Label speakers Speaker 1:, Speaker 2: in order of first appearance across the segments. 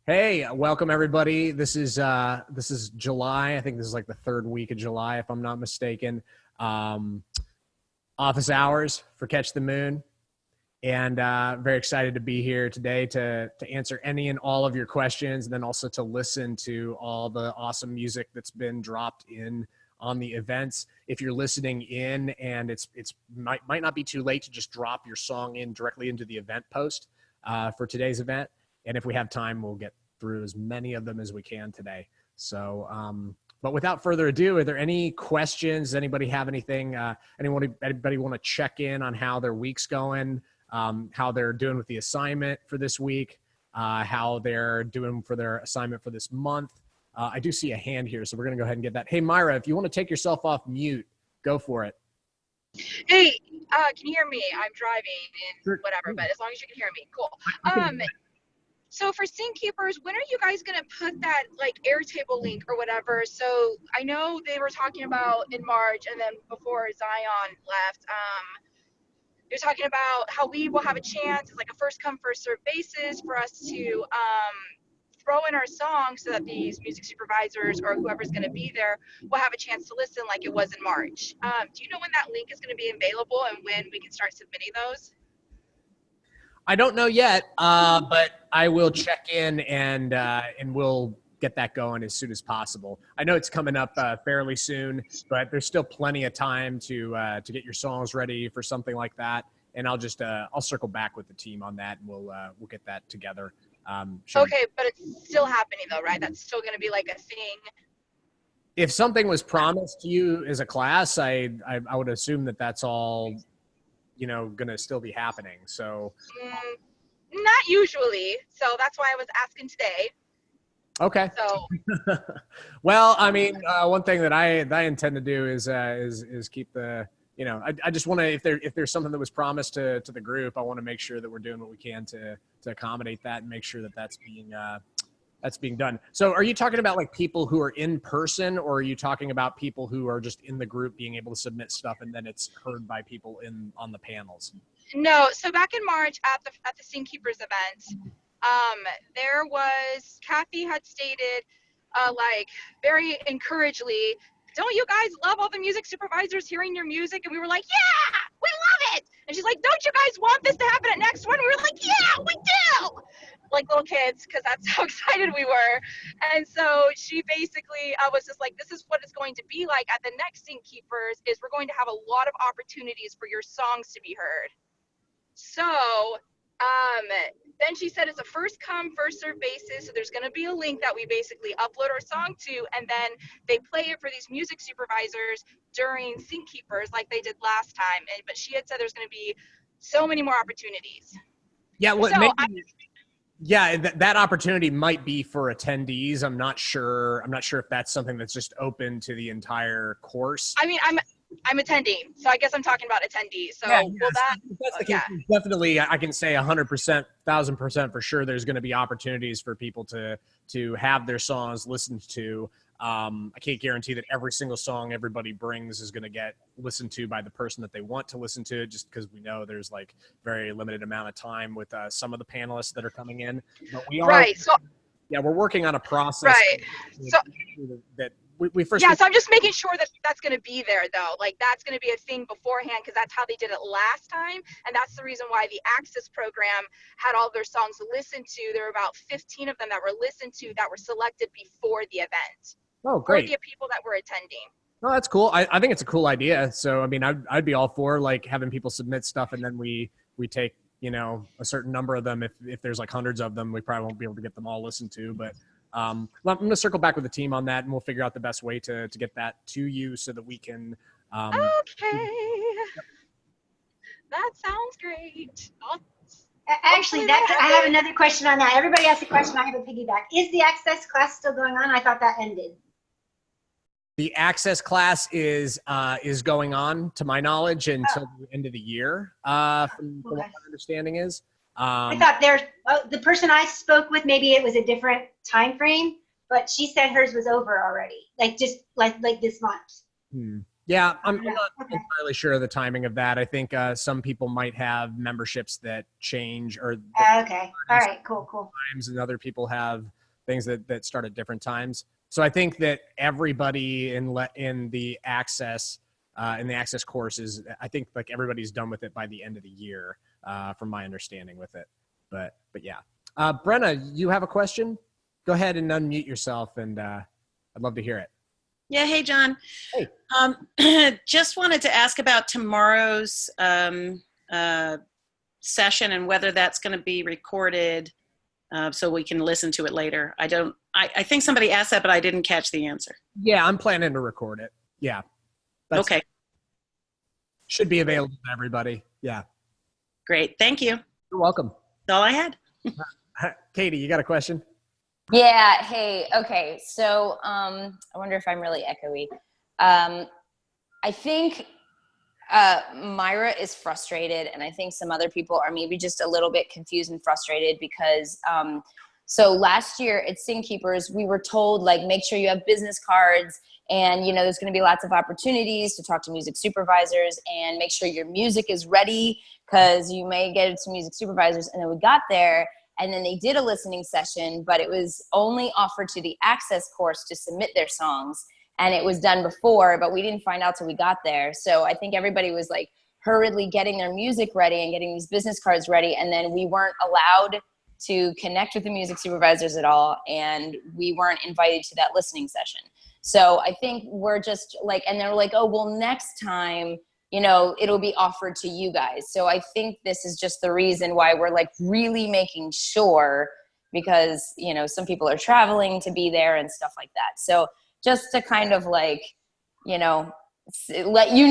Speaker 1: Hey, welcome everybody. This is July. I think this is like the third week of July, if I'm not mistaken. Um, Office hours for Catch the Moon, and very excited to be here today to answer any and all of your questions, and then also to listen to all the awesome music that's been dropped in on the events. If you're listening in and it's might not be too late to just drop your song in directly into the event post for today's event. And if we have time, we'll get through as many of them as we can today. So, but without further ado, are there any questions? Does anybody have anything? Anybody want to check in on how their week's going? How they're doing with the assignment for this week? How they're doing for their assignment for this month? I do see a hand here, so we're going to go ahead and get that. Hey, Myra, if you want to take yourself off mute, go for it.
Speaker 2: Hey, can you hear me? I'm driving and whatever, but as long as you can hear me, cool. So for Scene Keepers, when are you guys gonna put that like Airtable link or whatever? So I know they were talking about in March, and then before Zion left, they're talking about how we will have a chance. It's like a first come first serve basis for us to throw in our songs so that these music supervisors or whoever's going to be there will have a chance to listen like it was in March. Do you know when that link is going to be available and when we can start submitting those?
Speaker 1: I don't know yet, but I will check in and we'll get that going as soon as possible. I know it's coming up fairly soon, but there's still plenty of time to get your songs ready for something like that. And I'll circle back with the team on that, and we'll get that together.
Speaker 2: Okay, but it's still happening though, right? That's still going to be like a thing.
Speaker 1: If something was promised to you as a class, I would assume that that's all, going to still be happening. So
Speaker 2: not usually. So that's why I was asking today.
Speaker 1: Okay.
Speaker 2: So
Speaker 1: well, I mean, one thing that I intend to do is keep the, I just want to, if there's something that was promised to the group, I want to make sure that we're doing what we can to accommodate that and make sure that that's being done. So are you talking about like people who are in person, or are you talking about people who are just in the group being able to submit stuff and then it's heard by people on the panels?
Speaker 2: No. So back in March at the Scene Keepers event, there was, Kathy had stated, like very encouragingly, don't you guys love all the music supervisors hearing your music? And we were like, yeah, we love it. And she's like, don't you guys want this to happen at next one? And we were like, yeah, we do. Like little kids, because that's how excited we were. And so she basically was just like, this is what it's going to be like at the next Scene Keepers, is we're going to have a lot of opportunities for your songs to be heard. So then she said it's a first come first serve basis, so there's going to be a link that we basically upload our song to, and then they play it for these music supervisors during Scene Keepers like they did last time. But she had said there's going to be so many more opportunities.
Speaker 1: Yeah, well, so that opportunity might be for attendees. I'm not sure if that's something that's just open to the entire course.
Speaker 2: I mean, I'm attending, so I guess I'm talking about attendees. So
Speaker 1: that's the case, definitely, I can say 100%, 1000% for sure. There's going to be opportunities for people to have their songs listened to. I can't guarantee that every single song everybody brings is going to get listened to by the person that they want to listen to, just because we know there's like very limited amount of time with some of the panelists that are coming in. But we are we're working on a process.
Speaker 2: Right. So
Speaker 1: that we first.
Speaker 2: Yeah, so I'm just making sure that that's going to be there, though. Like, that's going to be a thing beforehand, because that's how they did it last time. And that's the reason why the Access program had all their songs listened to. There were about 15 of them that were listened to that were selected before the event.
Speaker 1: Oh, great.
Speaker 2: For the people that were attending.
Speaker 1: Oh, that's cool. I think it's a cool idea. So, I mean, I'd be all for like having people submit stuff, and then we take, a certain number of them. If there's like hundreds of them, we probably won't be able to get them all listened to, but I'm going to circle back with the team on that, and we'll figure out the best way to get that to you so that we can.
Speaker 2: Okay. That sounds great.
Speaker 3: Actually, I have another question on that. Everybody asked a question. I have a piggyback. Is the Access class still going on? I thought that ended.
Speaker 1: The Access class is going on, to my knowledge, until the end of the year. From what my understanding is.
Speaker 3: I thought the person I spoke with, maybe it was a different time frame, but she said hers was over already, like just like this month.
Speaker 1: Yeah, I'm not
Speaker 3: Okay.
Speaker 1: entirely sure of the timing of that. I think some people might have memberships that change or that
Speaker 3: Okay. All right. Cool. Cool.
Speaker 1: times, and other people have things that start at different times. So I think that everybody in the access courses, I think like everybody's done with it by the end of the year, from my understanding with it. But yeah, Brenna, you have a question? Go ahead and unmute yourself, and I'd love to hear it.
Speaker 4: Yeah, hey, John.
Speaker 1: Hey.
Speaker 4: Just wanted to ask about tomorrow's session and whether that's going to be recorded so we can listen to it later. I think somebody asked that, but I didn't catch the answer.
Speaker 1: Yeah, I'm planning to record it. Yeah.
Speaker 4: Okay,
Speaker 1: Should be available to everybody. Yeah.
Speaker 4: great. Thank you.
Speaker 1: You're welcome.
Speaker 4: That's all I had.
Speaker 1: Katie, you got a question?
Speaker 5: Yeah. Hey. Okay. So, I wonder if I'm really echoey. I think Myra is frustrated, and I think some other people are maybe just a little bit confused and frustrated because. So last year at Sing Keepers, we were told like make sure you have business cards, and there's going to be lots of opportunities to talk to music supervisors, and make sure your music is ready because you may get it to music supervisors. And then we got there. And then they did a listening session, but it was only offered to the access course to submit their songs. And it was done before, but we didn't find out till we got there. So I think everybody was like hurriedly getting their music ready and getting these business cards ready. And then we weren't allowed to connect with the music supervisors at all. And we weren't invited to that listening session. So I think we're just like, and they're like, oh, well, next time, it'll be offered to you guys. So I think this is just the reason why we're like really making sure, because, some people are traveling to be there and stuff like that. So just to kind of like, let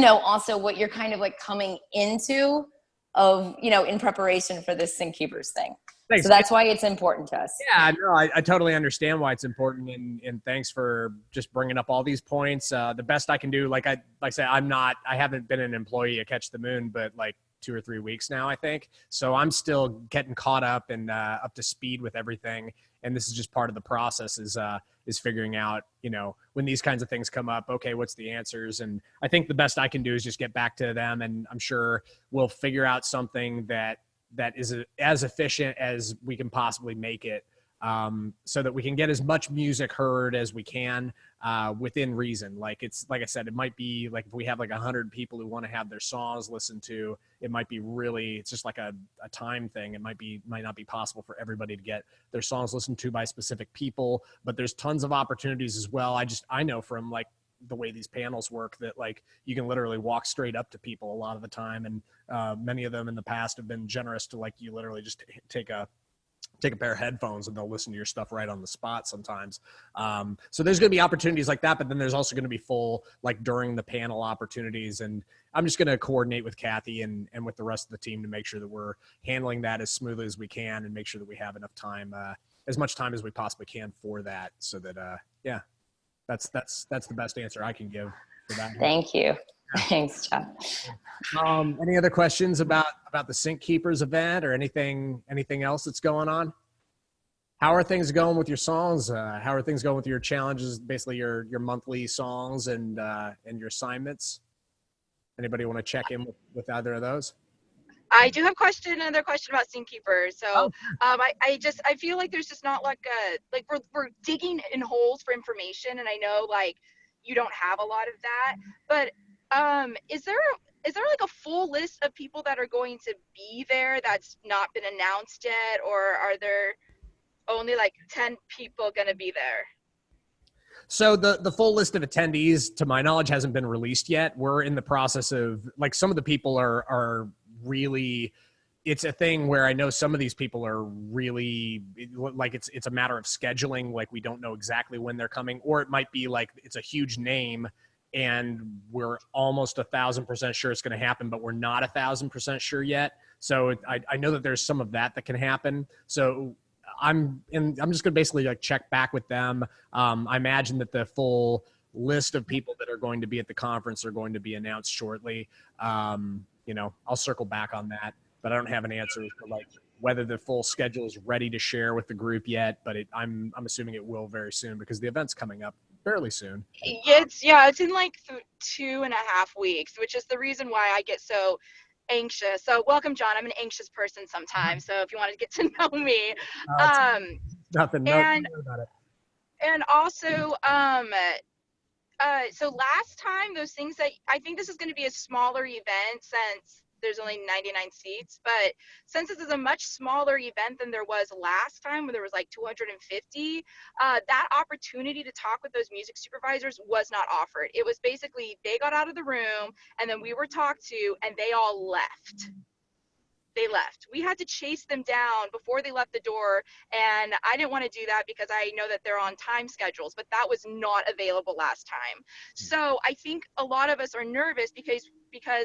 Speaker 5: also what you're kind of like coming into of, in preparation for this Sing Keepers thing.
Speaker 1: Thanks.
Speaker 5: So that's why it's important to us.
Speaker 1: Yeah, no, I totally understand why it's important, and thanks for just bringing up all these points. The best I can do, like I say, I haven't been an employee at Catch the Moon, but like 2 or 3 weeks now, I think. So I'm still getting caught up and up to speed with everything. And this is just part of the process is figuring out, when these kinds of things come up, okay, what's the answers? And I think the best I can do is just get back to them, and I'm sure we'll figure out something that is as efficient as we can possibly make it, so that we can get as much music heard as we can within reason. Like I said, it might be like if we have like 100 people who want to have their songs listened to, it might be really, it's just like a time thing. It might not be possible for everybody to get their songs listened to by specific people, but there's tons of opportunities as well. I know from like the way these panels work that like you can literally walk straight up to people a lot of the time, and many of them in the past have been generous to like you literally just take a pair of headphones and they'll listen to your stuff right on the spot sometimes. So there's going to be opportunities like that, but then there's also going to be full like during the panel opportunities, and I'm just going to coordinate with Kathy and with the rest of the team to make sure that we're handling that as smoothly as we can and make sure that we have enough time, as much time as we possibly can for that, so that yeah. That's the best answer I can give for that.
Speaker 5: Thank you. Thanks, John.
Speaker 1: Any other questions about the Sing Keepers event or anything else that's going on? How are things going with your songs? How are things going with your challenges? Basically, your monthly songs and your assignments. Anybody want to check in with either of those?
Speaker 2: I do have another question about Sing Keepers. So I feel like there's just not like we're digging in holes for information, and I know like you don't have a lot of that, but is there like a full list of people that are going to be there that's not been announced yet, or are there only like 10 people going to be there?
Speaker 1: So the full list of attendees, to my knowledge, hasn't been released yet. We're in the process of like some of the people are really, it's a thing where I know some of these people are really like it's a matter of scheduling. Like we don't know exactly when they're coming, or it might be like it's a huge name and we're almost 1,000% sure it's going to happen, but we're not 1,000% sure yet. So I know that there's some of that can happen. So I'm just going to basically like check back with them. I imagine that the full list of people that are going to be at the conference are going to be announced shortly. I'll circle back on that, but I don't have an answer for like whether the full schedule is ready to share with the group yet, but I'm assuming it will very soon because the event's coming up fairly soon.
Speaker 2: It's in like 2.5 weeks, which is the reason why I get so anxious. So welcome, John. I'm an anxious person sometimes. So if you want to get to know me,
Speaker 1: Nothing.
Speaker 2: and
Speaker 1: don't worry about it.
Speaker 2: and also so last time, those things that I think this is going to be a smaller event since there's only 99 seats, but since this is a much smaller event than there was last time where there was like 250, that opportunity to talk with those music supervisors was not offered. It was basically they got out of the room and then we were talked to and they all left. They left. We had to chase them down before they left the door, and I didn't want to do that because I know that they're on time schedules, but that was not available last time. So I think a lot of us are nervous because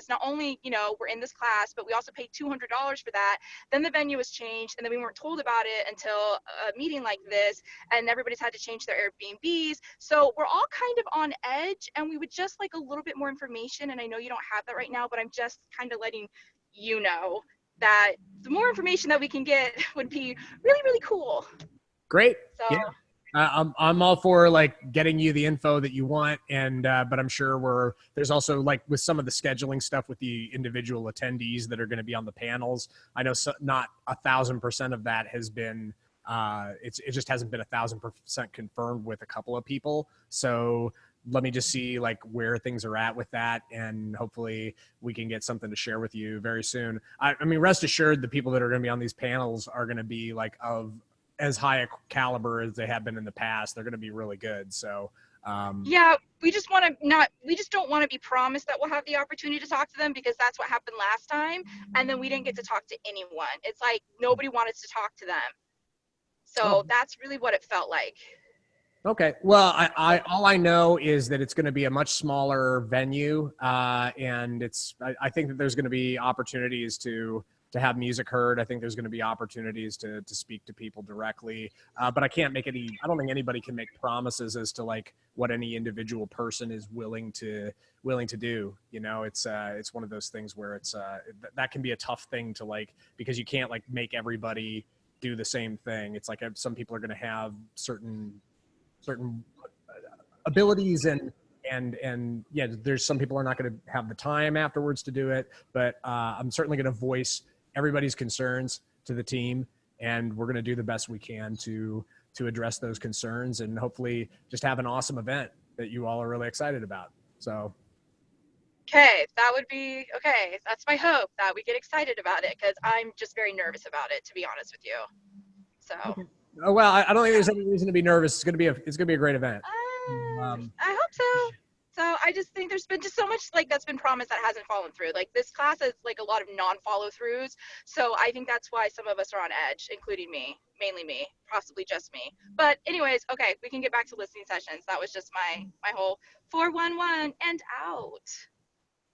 Speaker 2: not only, we're in this class, but we also paid $200 for that. Then the venue was changed, and then we weren't told about it until a meeting like this, and everybody's had to change their Airbnbs. So we're all kind of on edge, and we would just like a little bit more information, and I know you don't have that right now, but I'm just kind of letting you know that the more information that we can get would be really, really cool.
Speaker 1: Great.
Speaker 2: So,
Speaker 1: yeah. I'm all for like getting you the info that you want. And, but I'm sure there's also like with some of the scheduling stuff with the individual attendees that are going to be on the panels. I know not 1,000% of that has been, it just hasn't been 1,000% confirmed with a couple of people. So let me just see like where things are at with that. And hopefully we can get something to share with you very soon. I mean, rest assured the people that are going to be on these panels are going to be like of as high a caliber as they have been in the past. They're going to be really good. So,
Speaker 2: yeah, we just don't want to be promised that we'll have the opportunity to talk to them because that's what happened last time. And then we didn't get to talk to anyone. It's like nobody wanted to talk to them. So that's really what it felt like.
Speaker 1: Okay. Well, all I know is that it's going to be a much smaller venue, and I think that there's going to be opportunities to have music heard. I think there's going to be opportunities to speak to people directly, but I don't think anybody can make promises as to like what any individual person is willing to do. It's one of those things where that can be a tough thing to like, because you can't like make everybody do the same thing. It's like some people are going to have certain abilities and yeah, there's some people are not going to have the time afterwards to do it, but I'm certainly going to voice everybody's concerns to the team, and we're going to do the best we can to address those concerns and hopefully just have an awesome event that you all are really excited about. So
Speaker 2: okay, that would be okay. That's my hope, that we get excited about it, because I'm just very nervous about it, to be honest with you. So
Speaker 1: okay. Oh, well, I don't think there's any reason to be nervous. It's gonna be a great event.
Speaker 2: I hope so. So I just think there's been just so much like that's been promised that hasn't fallen through. Like this class is like a lot of non-follow throughs. So I think that's why some of us are on edge, including me, mainly me, possibly just me. But anyways, okay, we can get back to listening sessions. That was just my whole 411 and out.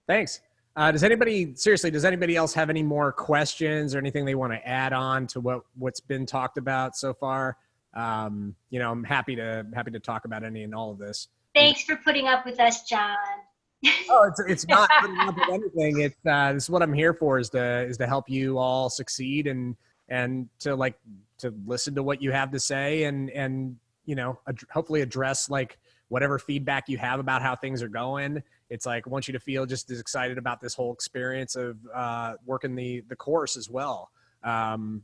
Speaker 1: Thanks. Does anybody else have any more questions or anything they want to add on to what's been talked about so far? I'm happy to talk about any and all of this.
Speaker 3: Thanks for putting up with us, John.
Speaker 1: Oh, it's not putting up with anything. It's this is what I'm here for, is to help you all succeed and to listen to what you have to say and hopefully address like whatever feedback you have about how things are going. It's like I want you to feel just as excited about this whole experience of working the course as well.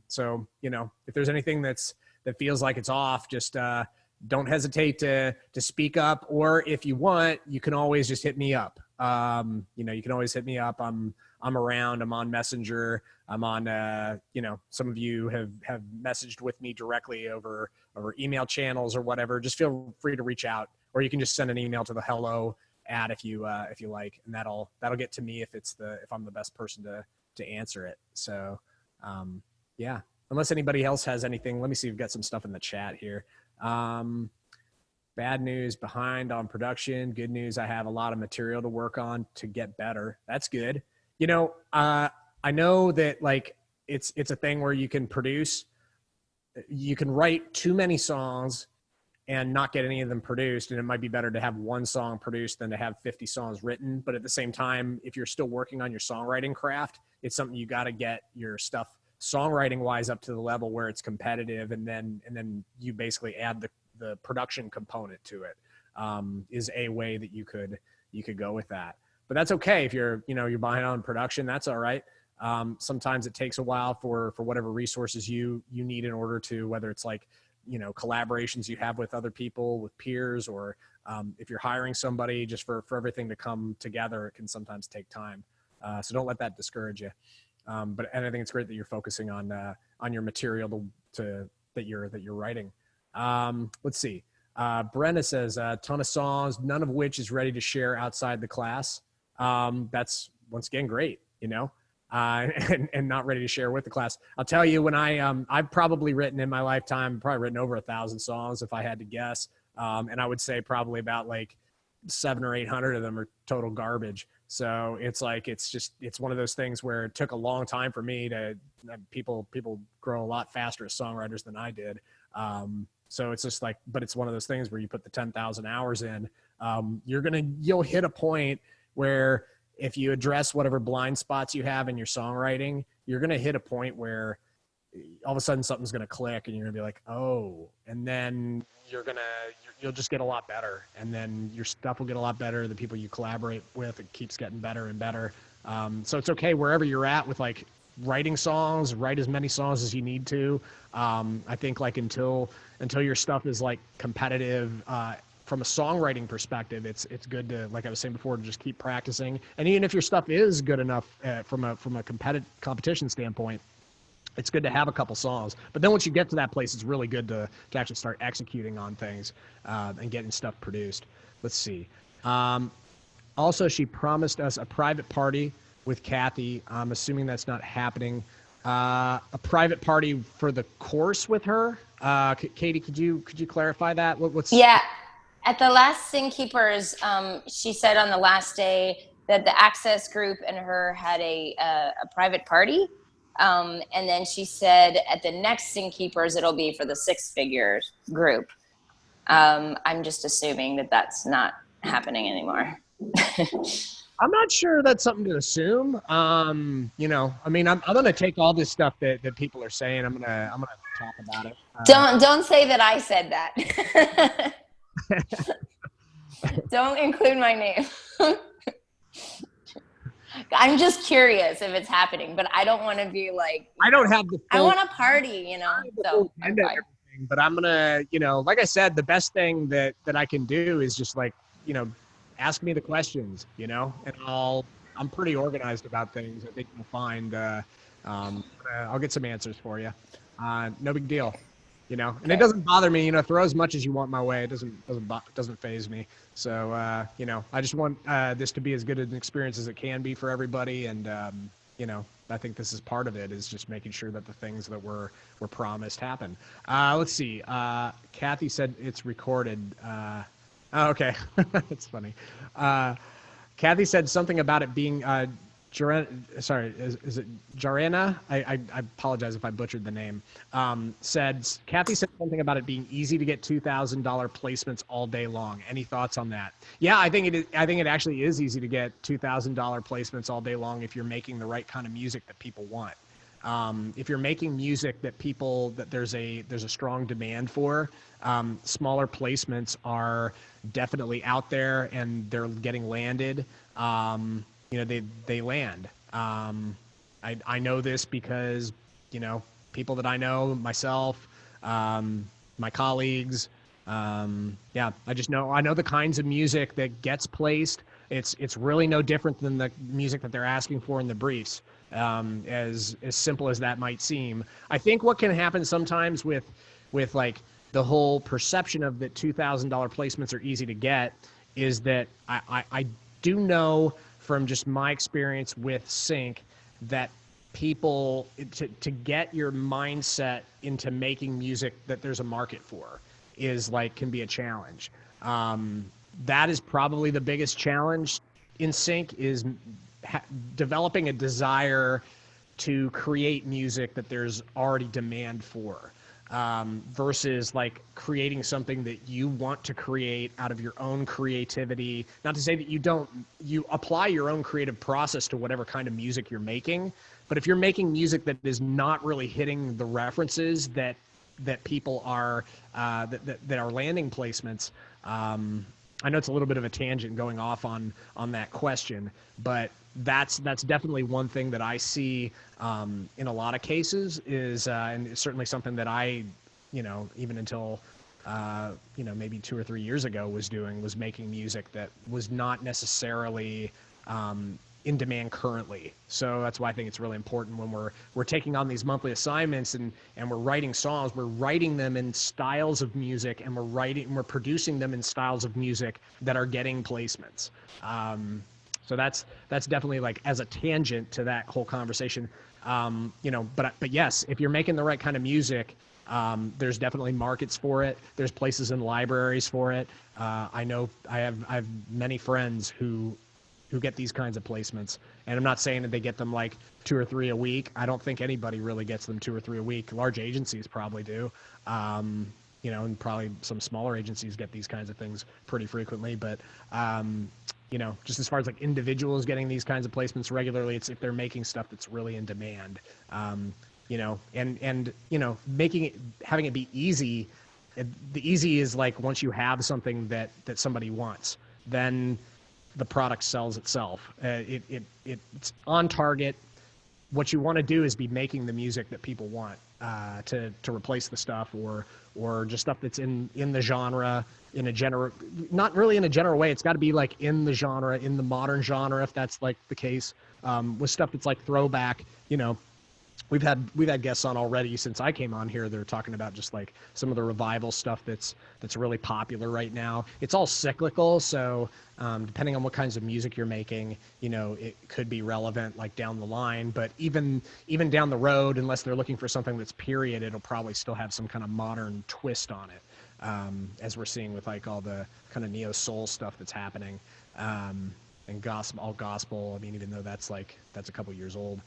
Speaker 1: So if there's anything that feels like it's off, just don't hesitate to speak up, or if you want, you can always just hit me up. You can always hit me up. I'm around. I'm on Messenger. I'm on. Some of you have messaged with me directly over email channels or whatever. Just feel free to reach out, or you can just send an email to the hello @ if you like, and that'll get to me if I'm the best person to answer it. So yeah, unless anybody else has anything, let me see. We've got some stuff in the chat here. Bad news, behind on production. Good news, I have a lot of material to work on to get better. That's good. I know that like it's a thing where you can write too many songs and not get any of them produced. And it might be better to have one song produced than to have 50 songs written. But at the same time, if you're still working on your songwriting craft, it's something you got to get your stuff songwriting wise up to the level where it's competitive, and then you basically add the production component to it, is a way that you could go with that. But that's okay if you're behind on production. That's all right. Sometimes it takes a while for whatever resources you need in order to, whether it's like, collaborations you have with other people, with peers, or if you're hiring somebody, just for everything to come together, it can sometimes take time. So don't let that discourage you. And I think it's great that you're focusing on your material that you're writing. Let's see. Brenda says a ton of songs, none of which is ready to share outside the class. That's once again great, and not ready to share with the class. I'll tell you, when I've probably written in my lifetime, over 1,000 songs if I had to guess. And I would say probably about like 700 or 800 of them are total garbage. So it's one of those things where it took a long time for me people grow a lot faster as songwriters than I did. So it's just like, but it's one of those things where you put the 10,000 hours in, you'll hit a point where if you address whatever blind spots you have in your songwriting, you're going to hit a point where all of a sudden something's going to click and you're going to be like, oh, and then you'll just get a lot better. And then your stuff will get a lot better. The people you collaborate with, it keeps getting better and better. So it's okay wherever you're at with like writing songs, write as many songs as you need to. I think like until your stuff is like competitive, from a songwriting perspective, it's good to, like I was saying before, to just keep practicing. And even if your stuff is good enough from a competition standpoint, it's good to have a couple songs. But then once you get to that place, it's really good to actually start executing on things and getting stuff produced. Let's see. Also, she promised us a private party with Kathy. I'm assuming that's not happening. A private party for the course with her. Katie, could you clarify that?
Speaker 5: Yeah. At the last Sing Keepers, she said on the last day that the Access group and her had a private party. And then she said at the next Sing Keepers, it'll be for the Six Figures group. I'm just assuming that that's not happening anymore.
Speaker 1: I'm not sure that's something to assume. I'm going to take all this stuff that people are saying. I'm going to talk about it.
Speaker 5: Don't say that I said that. Don't include my name. I'm just curious if it's happening, but I don't want to be like,
Speaker 1: I don't have the full,
Speaker 5: I want to party, so
Speaker 1: but I'm gonna, like I said, the best thing that I can do is just like, ask me the questions, and I'm pretty organized about things. I think you'll find, I'll get some answers for you. No big deal. And it doesn't bother me, throw as much as you want my way. It doesn't faze me. So, I just want this to be as good an experience as it can be for everybody. And, I think this is part of it, is just making sure that the things that were promised happen. Let's see. Kathy said it's recorded. Okay. That's funny. Kathy said something about it being, is it Jarena? I apologize if I butchered the name. Kathy said something about it being easy to get $2,000 placements all day long. Any thoughts on that? Yeah, I think it actually is easy to get $2,000 placements all day long if you're making the right kind of music that people want. If you're making music that there's a strong demand for, smaller placements are definitely out there and they're getting landed. They land. I know this because, people that I know, myself, my colleagues, I know the kinds of music that gets placed. It's really no different than the music that they're asking for in the briefs, as simple as that might seem. I think what can happen sometimes with like the whole perception of that $2,000 placements are easy to get is that I do know from just my experience with Sync that people, to get your mindset into making music that there's a market for can be a challenge. That is probably the biggest challenge in Sync, is developing a desire to create music that there's already demand for. versus like creating something that you want to create out of your own creativity. Not to say that you apply your own creative process to whatever kind of music you're making, but if you're making music that is not really hitting the references that people are that are landing placements. I know it's a little bit of a tangent going off on that question, but that's definitely one thing that I see in a lot of cases is, and it's certainly something that I, even until, maybe 2 or 3 years ago was making music that was not necessarily in demand currently. So that's why I think it's really important when we're taking on these monthly assignments and we're writing songs, we're writing them in styles of music, and we're producing them in styles of music that are getting placements. So that's definitely like as a tangent to that whole conversation. But yes, if you're making the right kind of music, there's definitely markets for it. There's places in libraries for it. I know I have many friends who get these kinds of placements, and I'm not saying that they get them like 2 or 3 a week. I don't think anybody really gets them 2 or 3 a week. Large agencies probably do, and probably some smaller agencies get these kinds of things pretty frequently. But just as far as like individuals getting these kinds of placements regularly, it's if they're making stuff that's really in demand. Having it be easy. The easy is like once you have something that somebody wants, then the product sells itself. It's on target. What you want to do is be making the music that people want to replace the stuff or just stuff that's in the genre, in a not really in a general way. It's got to be like in the genre, in the modern genre, if that's like the case, with stuff that's like throwback. We've had guests on already since I came on here. They're talking about just like some of the revival stuff that's really popular right now. It's all cyclical, so depending on what kinds of music you're making, it could be relevant like down the line. But even down the road, unless they're looking for something that's period, it'll probably still have some kind of modern twist on it, as we're seeing with like all the kind of neo soul stuff that's happening. And all gospel. I mean, even though that's a couple years old.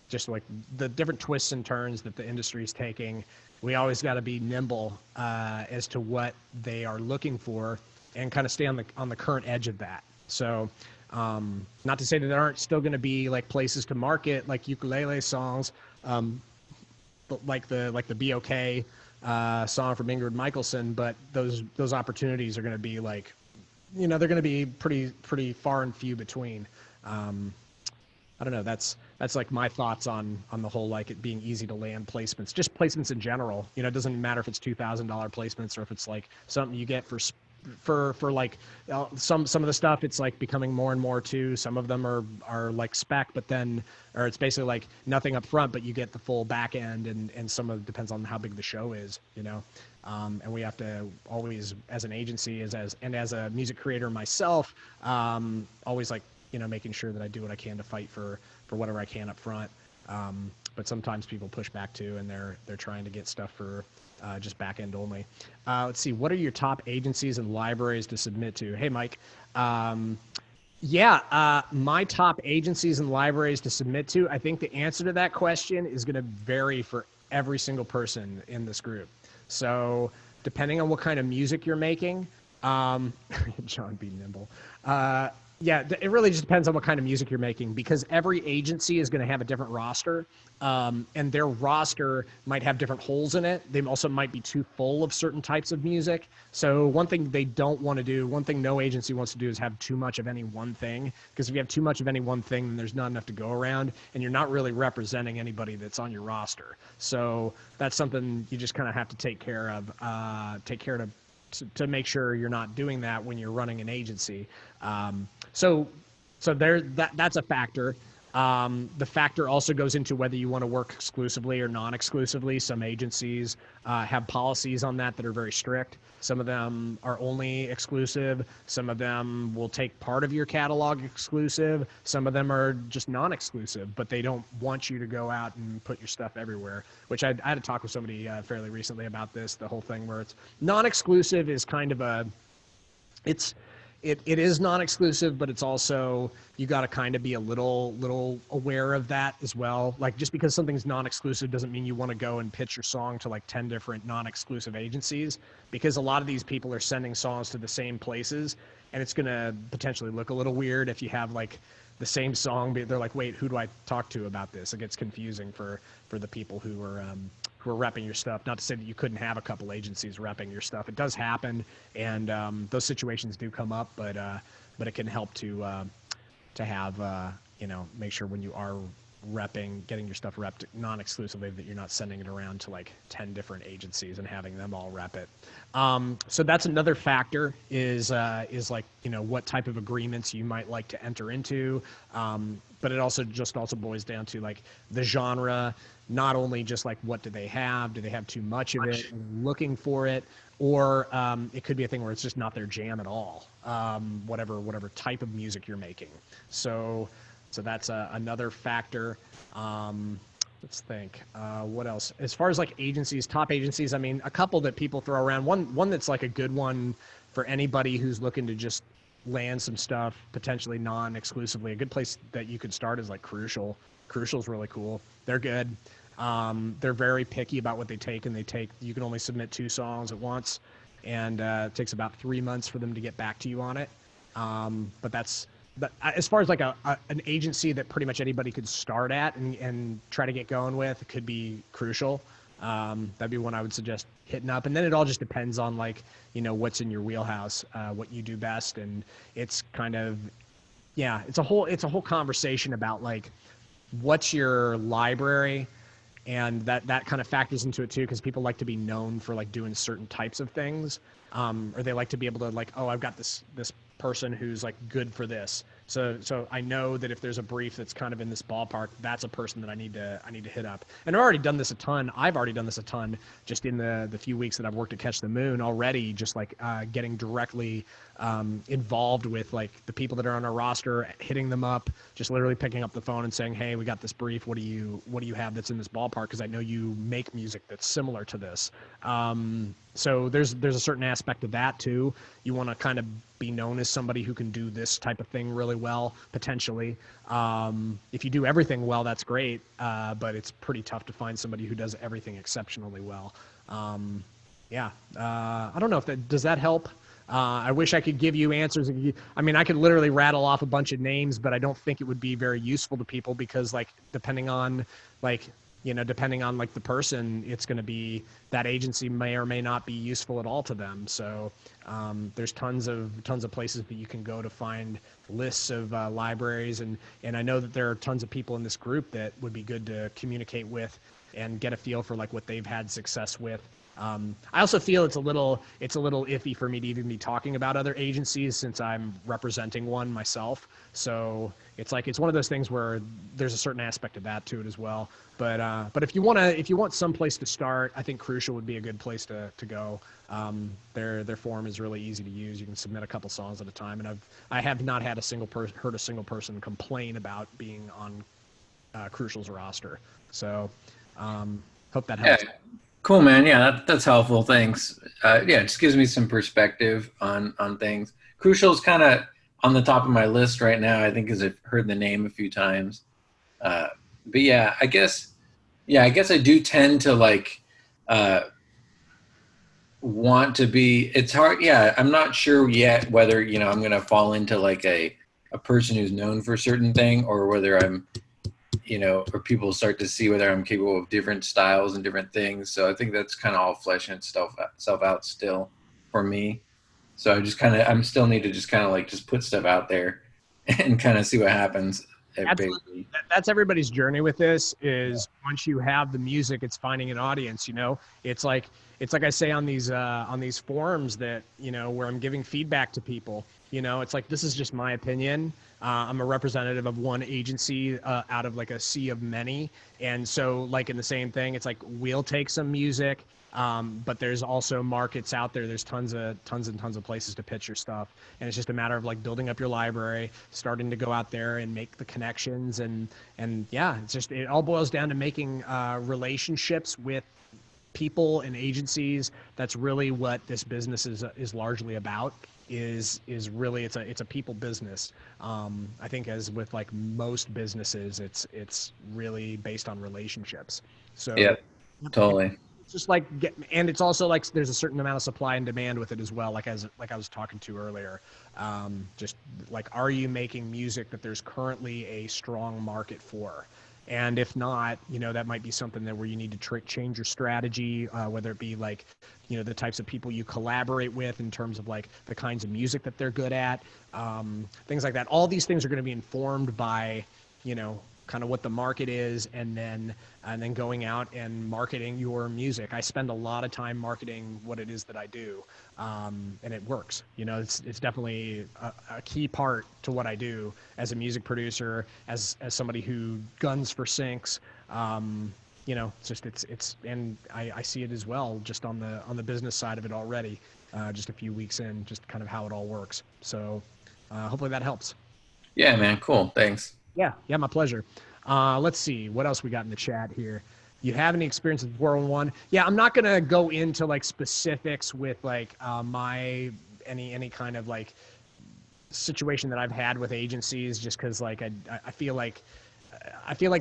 Speaker 1: Just like the different twists and turns that the industry is taking, we always got to be nimble as to what they are looking for and kind of stay on the current edge of that. So not to say that there aren't still going to be like places to market like ukulele songs, but like the BOK song from Ingrid Michaelson, but those opportunities are going to be like, they're going to be pretty far and few between. I don't know. That's like my thoughts on the whole, like it being easy to land placements, just placements in general. It doesn't matter if it's $2,000 placements or if it's like something you get for like some of the stuff. It's like becoming more and more too. Some of them are like spec, or it's basically like nothing up front, but you get the full back end, and some of it depends on how big the show is, and we have to always, as an agency, as a music creator myself, always like, making sure that I do what I can to fight for whatever I can up front. But sometimes people push back too, and they're trying to get stuff for just back end only. Let's see, what are your top agencies and libraries to submit to? Hey, Mike. My top agencies and libraries to submit to, I think the answer to that question is going to vary for every single person in this group. So depending on what kind of music you're making, John B. Nimble. It really just depends on what kind of music you're making, because every agency is going to have a different roster, and their roster might have different holes in it. They also might be too full of certain types of music. So one thing no agency wants to do is have too much of any one thing, because if you have too much of any one thing, then there's not enough to go around, and you're not really representing anybody that's on your roster. So that's something you just kind of have to take care of, to make sure you're not doing that when you're running an agency. So that's a factor. The factor also goes into whether you want to work exclusively or non-exclusively. Some agencies have policies on that are very strict. Some of them are only exclusive. Some of them will take part of your catalog exclusive. Some of them are just non-exclusive, but they don't want you to go out and put your stuff everywhere, which I had to talk with somebody fairly recently about this, the whole thing where it's non-exclusive is kind of it is non-exclusive, but it's also, you got to kind of be a little aware of that as well. Like, just because something's non-exclusive doesn't mean you want to go and pitch your song to like 10 different non-exclusive agencies, because a lot of these people are sending songs to the same places, and it's going to potentially look a little weird if you have like the same song, but they're like, wait, who do I talk to about this? It gets confusing for the people who are repping your stuff. Not to say that you couldn't have a couple agencies repping your stuff. It does happen, and those situations do come up, but it can help to have make sure when you are repping, getting your stuff repped non-exclusively, that you're not sending it around to like 10 different agencies and having them all rep it. So that's another factor, is like, what type of agreements you might like to enter into. But it also boils down to like the genre, not only just like what do they have too much of it, looking for it, or it could be a thing where it's just not their jam at all, whatever type of music you're making. So that's another factor. Let's think. What else? As far as like agencies, top agencies, I mean, a couple that people throw around. One that's like a good one for anybody who's looking to just land some stuff, potentially non-exclusively. A good place that you could start is like Crucial. Crucial's really cool. They're good. They're very picky about what they take, and you can only submit 2 songs at once, and it takes about 3 months for them to get back to you on it. But as far as like an agency that pretty much anybody could start at and try to get going with, it could be Crucial. That'd be one I would suggest hitting up. And then it all just depends on like, what's in your wheelhouse, what you do best. And it's kind of, it's a whole conversation about like, what's your library, and that kind of factors into it too, because people like to be known for like doing certain types of things, or they like to be able to like, oh, I've got this person who's like good for this. So I know that if there's a brief that's kind of in this ballpark, that's a person that I need to hit up. And I've already done this a ton. Just in the few weeks that I've worked at Catch the Moon already, just like getting directly involved with like the people that are on our roster, hitting them up, just literally picking up the phone and saying, hey, we got this brief. What do you have that's in this ballpark? Because I know you make music that's similar to this. So there's a certain aspect of that too. You want to kind of be known as somebody who can do this type of thing really well, potentially. If you do everything well, that's great, but it's pretty tough to find somebody who does everything exceptionally well. I don't know if does that help? I wish I could give you answers. I mean, I could literally rattle off a bunch of names, but I don't think it would be very useful to people, because like depending on like the person, it's going to be, that agency may or may not be useful at all to them. So there's tons of places that you can go to find lists of libraries, and I know that there are tons of people in this group that would be good to communicate with and get a feel for like what they've had success with. I also feel it's a little iffy for me to even be talking about other agencies, since I'm representing one myself. So it's one of those things where there's a certain aspect of that to it as well. But if you want some place to start, I think Crucial would be a good place to go. Their form is really easy to use. You can submit a couple songs at a time, and I have not had heard a single person complain about being on Crucial's roster. So hope that helps.
Speaker 6: Yeah. Cool, man. Yeah, that's helpful. Thanks. It just gives me some perspective on things. Crucial is kind of on the top of my list right now, I think, because I've heard the name a few times. But yeah, I guess I do tend to like want to be. It's hard. Yeah, I'm not sure yet whether I'm gonna fall into like a person who's known for a certain thing, or whether I'm or people start to see whether I'm capable of different styles and different things. So I think that's kind of all fleshing itself out still for me. So I still need to just kind of like just put stuff out there and kind of see what happens.
Speaker 1: That's everybody's journey with this, is once you have the music, it's finding an audience. It's like I say on these forums that, where I'm giving feedback to people, it's like, this is just my opinion. I'm a representative of one agency out of like a sea of many. And so like in the same thing, it's like, we'll take some music, but there's also markets out there. There's tons and tons of places to pitch your stuff. And it's just a matter of like building up your library, starting to go out there and make the connections. And yeah, it all boils down to making relationships with people and agencies, that's really what this business is largely about. Is really it's a people business. I think as with like most businesses, it's really based on relationships. So
Speaker 6: Yeah, totally.
Speaker 1: it's just like and it's also like there's a certain amount of supply and demand with it as well. Like I was talking to earlier, just like, are you making music that there's currently a strong market for? And if not, that might be something that where you need to change your strategy, whether it be like, the types of people you collaborate with in terms of like the kinds of music that they're good at, things like that. All these things are going to be informed by, kind of what the market is, and then going out and marketing your music. I spend a lot of time marketing what it is that I do, and it works. It's definitely a key part to what I do as a music producer, as somebody who guns for syncs. And I see it as well, just on the business side of it already, just a few weeks in, just kind of how it all works. So hopefully that helps.
Speaker 6: Yeah, man. Cool. Thanks.
Speaker 1: Yeah, my pleasure. Let's see what else we got in the chat here. You have any experience with 411? Yeah, I'm not gonna go into like specifics with like any kind of like situation that I've had with agencies, just because like I feel like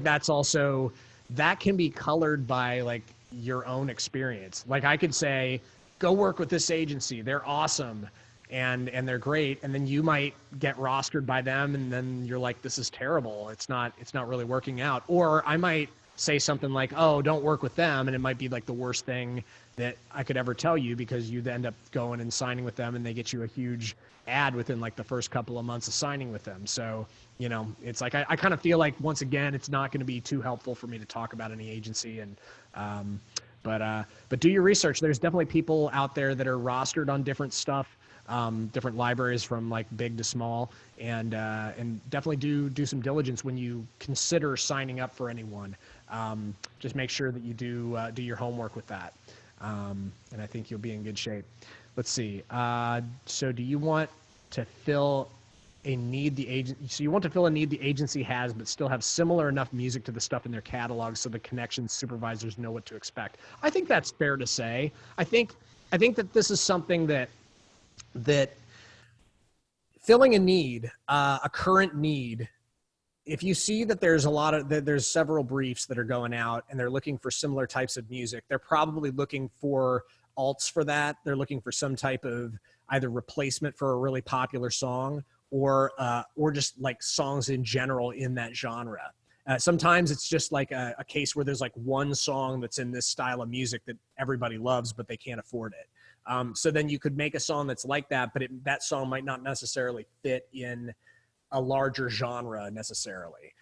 Speaker 1: that's also, that can be colored by like your own experience. Like I could say, go work with this agency, they're awesome and they're great, and then you might get rostered by them, and then you're like, this is terrible, it's not really working out. Or I might say something like, oh, don't work with them, and it might be like the worst thing that I could ever tell you, because you end up going and signing with them and they get you a huge ad within like the first couple of months of signing with them. So it's like I kind of feel like, once again, it's not going to be too helpful for me to talk about any agency. And but do your research. There's definitely people out there that are rostered on different stuff, different libraries from like big to small, and definitely do some diligence when you consider signing up for anyone. Just make sure that you do your homework with that, and I think you'll be in good shape. Let's see. So do you want to fill a need the agency has, but still have similar enough music to the stuff in their catalog so the connections supervisors know what to expect? I think that's fair to say. I think that this is something that filling a need, a current need, if you see that there's several briefs that are going out and they're looking for similar types of music, they're probably looking for alts for that. They're looking for some type of either replacement for a really popular song, or just like songs in general in that genre. Sometimes it's just like a case where there's like one song that's in this style of music that everybody loves, but they can't afford it. So then you could make a song that's like that, but that song might not necessarily fit in a larger genre necessarily.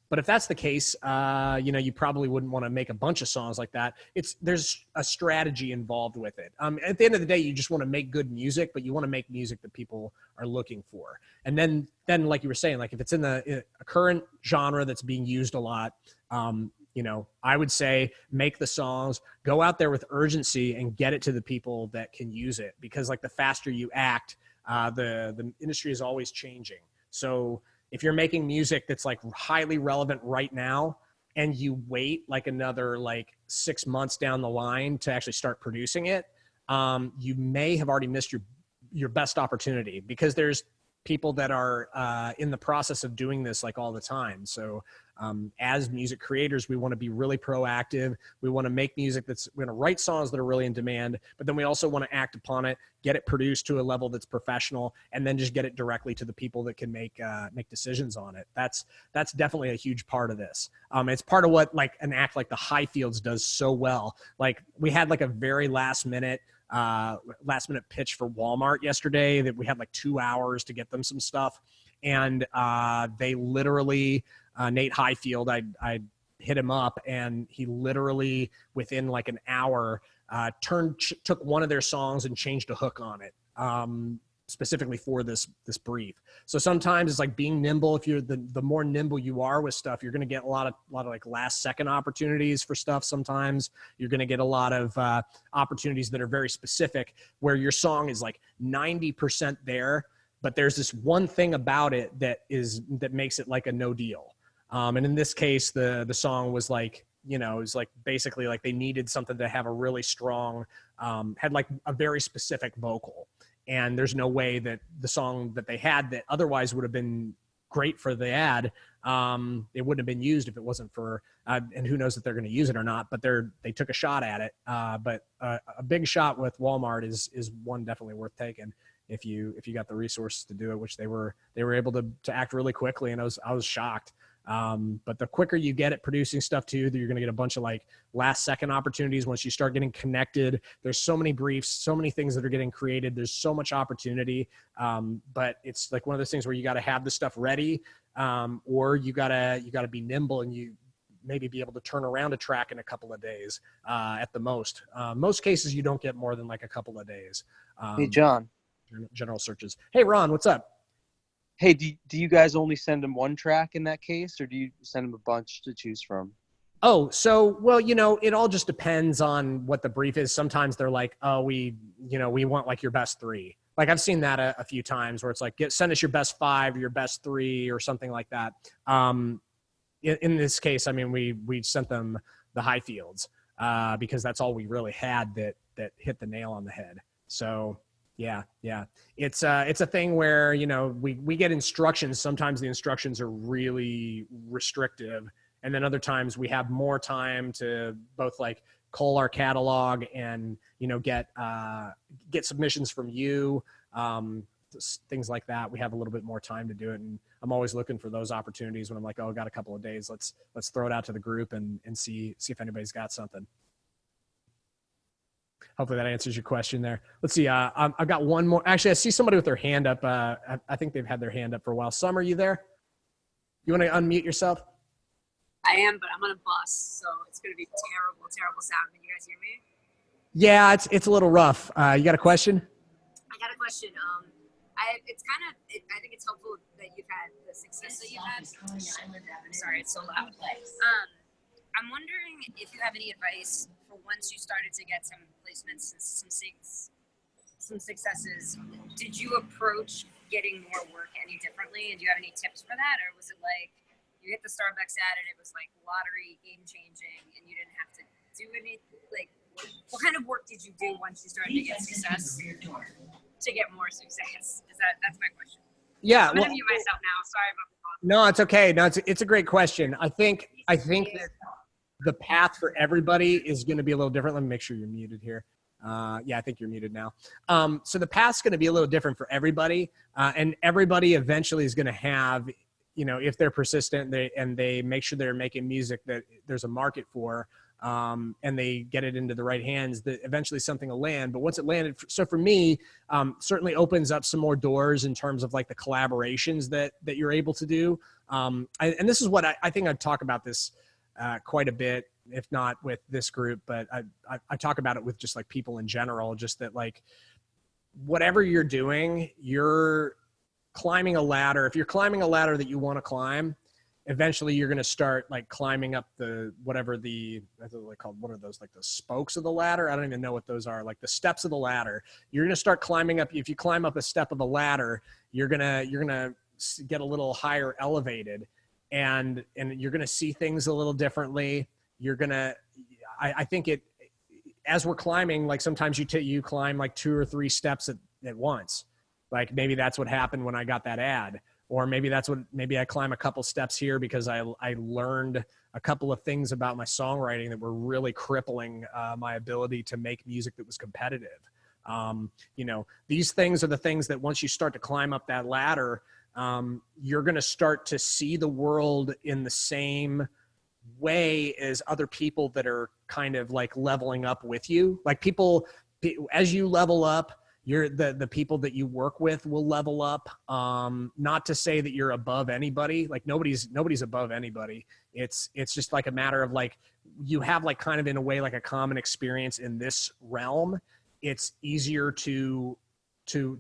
Speaker 1: But if that's the case, you probably wouldn't want to make a bunch of songs like that. There's a strategy involved with it. At the end of the day, you just want to make good music, but you want to make music that people are looking for. And then like you were saying, like if it's in a current genre that's being used a lot, I would say make the songs, go out there with urgency and get it to the people that can use it. Because like the faster you act, the industry is always changing. So if you're making music that's like highly relevant right now, and you wait like another like 6 months down the line to actually start producing it, you may have already missed your best opportunity, because there's people that are in the process of doing this like all the time. So as music creators, we want to be really proactive. We want to make music we're going to write songs that are really in demand, but then we also want to act upon it, get it produced to a level that's professional, and then just get it directly to the people that can make decisions on it. That's definitely a huge part of this. It's part of what like an act like the Highfields does so well. Like we had like a very last minute pitch for Walmart yesterday that we had like 2 hours to get them some stuff. And they literally, Nate Highfield, I hit him up, and he literally within like an hour took one of their songs and changed a hook on it, specifically for this brief. So sometimes it's like being nimble. If you're the more nimble you are with stuff, you're going to get a lot of like last second opportunities for stuff. Sometimes you're going to get a lot of opportunities that are very specific, where your song is like 90% there, but there's this one thing about it that makes it like a no deal. And in this case, the song was like you know, it was like basically like they needed something to have a really strong, had like a very specific vocal. And there's no way that the song that they had that otherwise would have been great for the ad, it wouldn't have been used if it wasn't for, and who knows if they're going to use it or not, but they took a shot at it. But a big shot with Walmart is one definitely worth taking if you got the resources to do it, which they were able to act really quickly. And I was shocked. But the quicker you get at producing stuff too, you're going to get a bunch of like last second opportunities once you start getting connected. There's so many briefs, so many things that are getting created. There's so much opportunity. But it's like one of those things where you got to have the stuff ready, or you gotta be nimble and you maybe be able to turn around a track in a couple of days, at the most. Most cases you don't get more than like a couple of days.
Speaker 7: Hey, John.
Speaker 1: General searches. Hey, Ron, what's up?
Speaker 7: Hey, do you guys only send them one track in that case, or do you send them a bunch to choose from?
Speaker 1: Oh, so, well, you know, it all just depends on what the brief is. Sometimes they're like, oh, we want like your best 3. Like I've seen that a few times where it's like, send us your best 5 or your best 3 or something like that. In this case, I mean, we sent them the Highfields, because that's all we really had that hit the nail on the head. So yeah. It's a thing where, you know, we get instructions. Sometimes the instructions are really restrictive. And then other times we have more time to both like cull our catalog and, you know, get submissions from you, things like that. We have a little bit more time to do it. And I'm always looking for those opportunities when I'm like, oh, I got a couple of days. Let's throw it out to the group and see if anybody's got something. Hopefully that answers your question there. Let's see. I've got one more. Actually, I see somebody with their hand up. I think they've had their hand up for a while. Summer, you there? You want to unmute yourself?
Speaker 8: I am, but I'm on a bus, so it's going to be terrible sound. Can you guys hear me?
Speaker 1: Yeah, it's a little rough. You got a question?
Speaker 8: I got a question. I think it's helpful that you've had the success that you've had. I'm sorry, it's so loud. I'm wondering if you have any advice for once you started to get some placements and some successes. Did you approach getting more work any differently? And do you have any tips for that? Or was it like you hit the Starbucks ad and it was like lottery game changing and you didn't have to do any, like, what kind of work did you do once you started to get success to get more success? That's my question.
Speaker 1: Yeah.
Speaker 8: I'm gonna mute myself now. Sorry about the pause.
Speaker 1: No, it's okay. No, it's a great question. I think that the path for everybody is going to be a little different. Let me make sure you're muted here. Yeah, I think you're muted now. So the path's going to be a little different for everybody. And everybody eventually is going to have, you know, if they're persistent and they make sure they're making music that there's a market for, and they get it into the right hands, that eventually something will land. But once it landed, so for me, certainly opens up some more doors in terms of like the collaborations that you're able to do. And this is what I think I'd talk about this quite a bit, if not with this group, but I talk about it with just like people in general, just that like whatever you're doing, you're climbing a ladder. If you're climbing a ladder that you want to climb, eventually you're going to start like climbing up the, whatever the, I think they're called, what are those, like the spokes of the ladder? I don't even know what those are, like the steps of the ladder. You're going to start climbing up. If you climb up a step of a ladder, you're going to get a little higher elevated, and you're going to see things a little differently. You're going to, I think it, as we're climbing, like sometimes you climb like 2 or 3 steps at once. Like maybe that's what happened when I got that ad, or maybe I climb a couple steps here because I learned a couple of things about my songwriting that were really crippling my ability to make music that was competitive. You know, these things are the things that once you start to climb up that ladder, you're going to start to see the world in the same way as other people that are kind of like leveling up with you. Like people, as you level up, the people that you work with will level up. Not to say that you're above anybody, like nobody's above anybody. It's just like a matter of like, you have like kind of in a way, like a common experience in this realm. It's easier to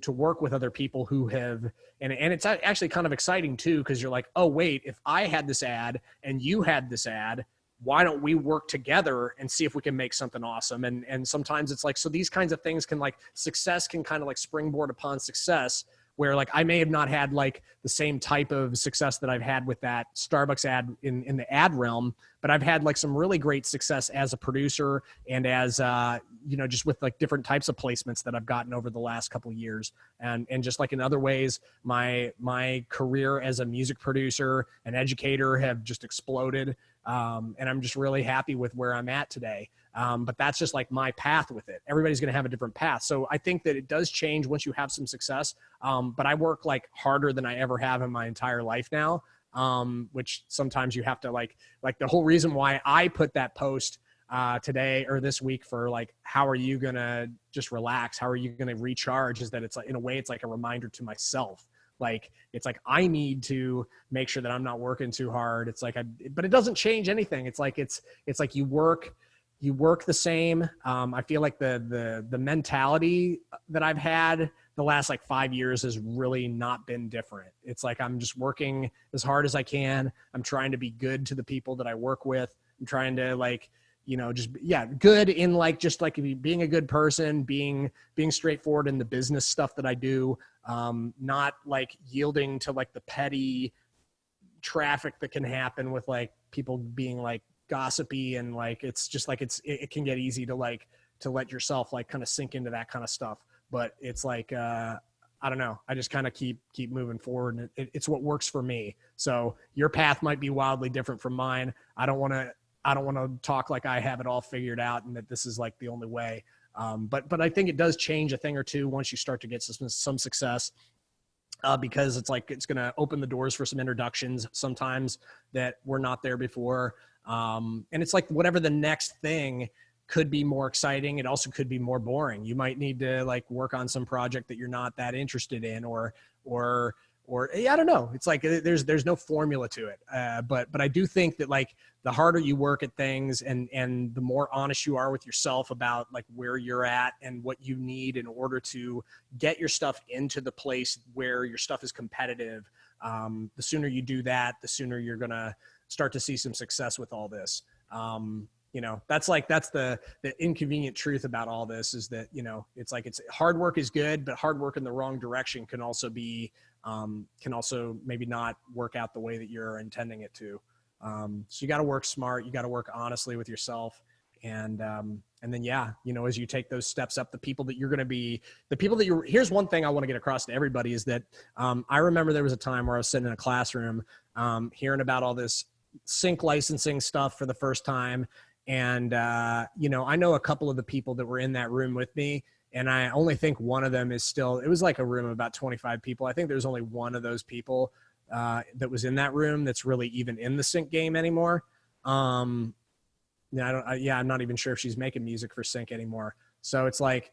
Speaker 1: work with other people who have, and it's actually kind of exciting too, because you're like, oh wait, if I had this ad and you had this ad, why don't we work together and see if we can make something awesome? And sometimes it's like, so these kinds of things can like, success can kind of like springboard upon success where like I may have not had like the same type of success that I've had with that Starbucks ad in the ad realm, but I've had like some really great success as a producer and as you know, just with like different types of placements that I've gotten over the last couple of years. And just like in other ways, my career as a music producer and educator have just exploded. And I'm just really happy with where I'm at today. But that's just like my path with it. Everybody's going to have a different path. So I think that it does change once you have some success. But I work like harder than I ever have in my entire life now. Which sometimes you have to like the whole reason why I put that post today or this week for like, how are you going to just relax? How are you going to recharge? Is that it's like, in a way, it's like a reminder to myself. Like, it's like, I need to make sure that I'm not working too hard. It's like, but it doesn't change anything. It's like, it's like you work the same. I feel like the mentality that I've had the last like 5 years has really not been different. It's like, I'm just working as hard as I can. I'm trying to be good to the people that I work with. I'm trying to like, you know, just, yeah, good in like, just like being a good person, being straightforward in the business stuff that I do. Not like yielding to like the petty traffic that can happen with like people being like gossipy, and like, it's just like, it can get easy to like, to let yourself like kind of sink into that kind of stuff. But it's like, I don't know. I just kind of keep moving forward, and it's what works for me. So your path might be wildly different from mine. I don't want to talk like I have it all figured out and that this is like the only way. But I think it does change a thing or two once you start to get some success, because it's like, it's going to open the doors for some introductions sometimes that were not there before. And it's like, whatever the next thing could be more exciting. It also could be more boring. You might need to like work on some project that you're not that interested in, or yeah, I don't know. It's like, there's no formula to it. But I do think that like the harder you work at things and the more honest you are with yourself about like where you're at and what you need in order to get your stuff into the place where your stuff is competitive, the sooner you do that, the sooner you're going to start to see some success with all this. You know, that's the inconvenient truth about all this, is that, you know, it's like, it's hard work is good, but hard work in the wrong direction can also be, can also maybe not work out the way that you're intending it to. So you got to work smart. You got to work honestly with yourself. And then, yeah, you know, as you take those steps up, here's one thing I want to get across to everybody is that, I remember there was a time where I was sitting in a classroom, hearing about all this sync licensing stuff for the first time. And, you know, I know a couple of the people that were in that room with me, and I only think one of them is still, it was like a room of about 25 people. I think there's only one of those people that was in that room that's really even in the sync game anymore. I'm not even sure if she's making music for sync anymore. So it's like,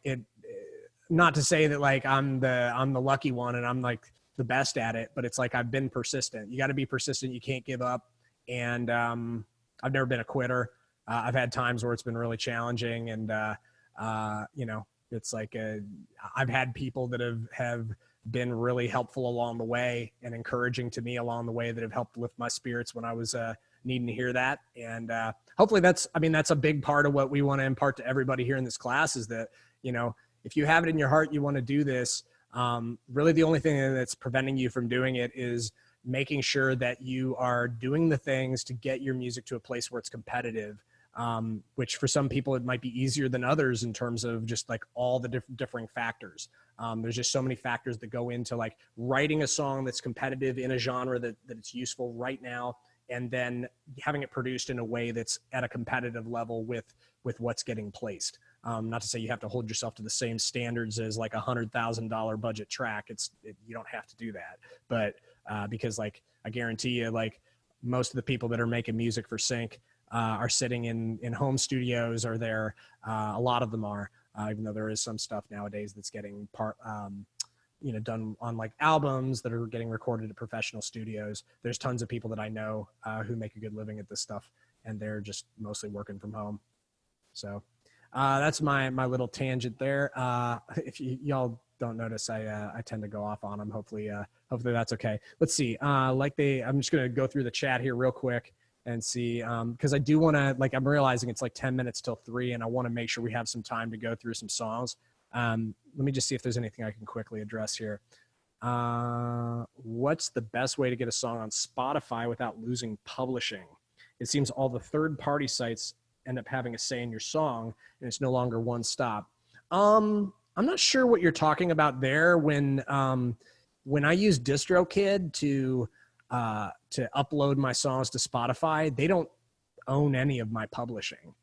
Speaker 1: not to say that like I'm the lucky one and I'm like the best at it, but it's like, I've been persistent. You got to be persistent. You can't give up. And I've never been a quitter. I've had times where it's been really challenging, and you know, it's like I've had people that have been really helpful along the way and encouraging to me along the way that have helped lift my spirits when I was needing to hear that. And hopefully that's a big part of what we want to impart to everybody here in this class, is that, you know, if you have it in your heart, you want to do this, really the only thing that's preventing you from doing it is making sure that you are doing the things to get your music to a place where it's competitive, which for some people it might be easier than others in terms of just like all the differing factors. There's just so many factors that go into like writing a song that's competitive in a genre that it's useful right now, and then having it produced in a way that's at a competitive level with what's getting placed. Not to say you have to hold yourself to the same standards as like $100,000 budget track. You don't have to do that, but because like I guarantee you, like most of the people that are making music for sync are sitting in home studios, or they're a lot of them are, even though there is some stuff nowadays that's getting done on like albums that are getting recorded at professional studios. There's tons of people that I know who make a good living at this stuff, and they're just mostly working from home. So that's my little tangent there. If y'all don't notice, I tend to go off on them. Hopefully that's okay. Let's see. I'm just gonna go through the chat here real quick and see, because I do want to, like, I'm realizing it's like 10 minutes till 3, and I want to make sure we have some time to go through some songs. Let me just see if there's anything I can quickly address here. What's the best way to get a song on Spotify without losing publishing? It seems all the third-party sites end up having a say in your song, and it's no longer one stop. I'm not sure what you're talking about there. When I use DistroKid to upload my songs to Spotify, they don't own any of my publishing.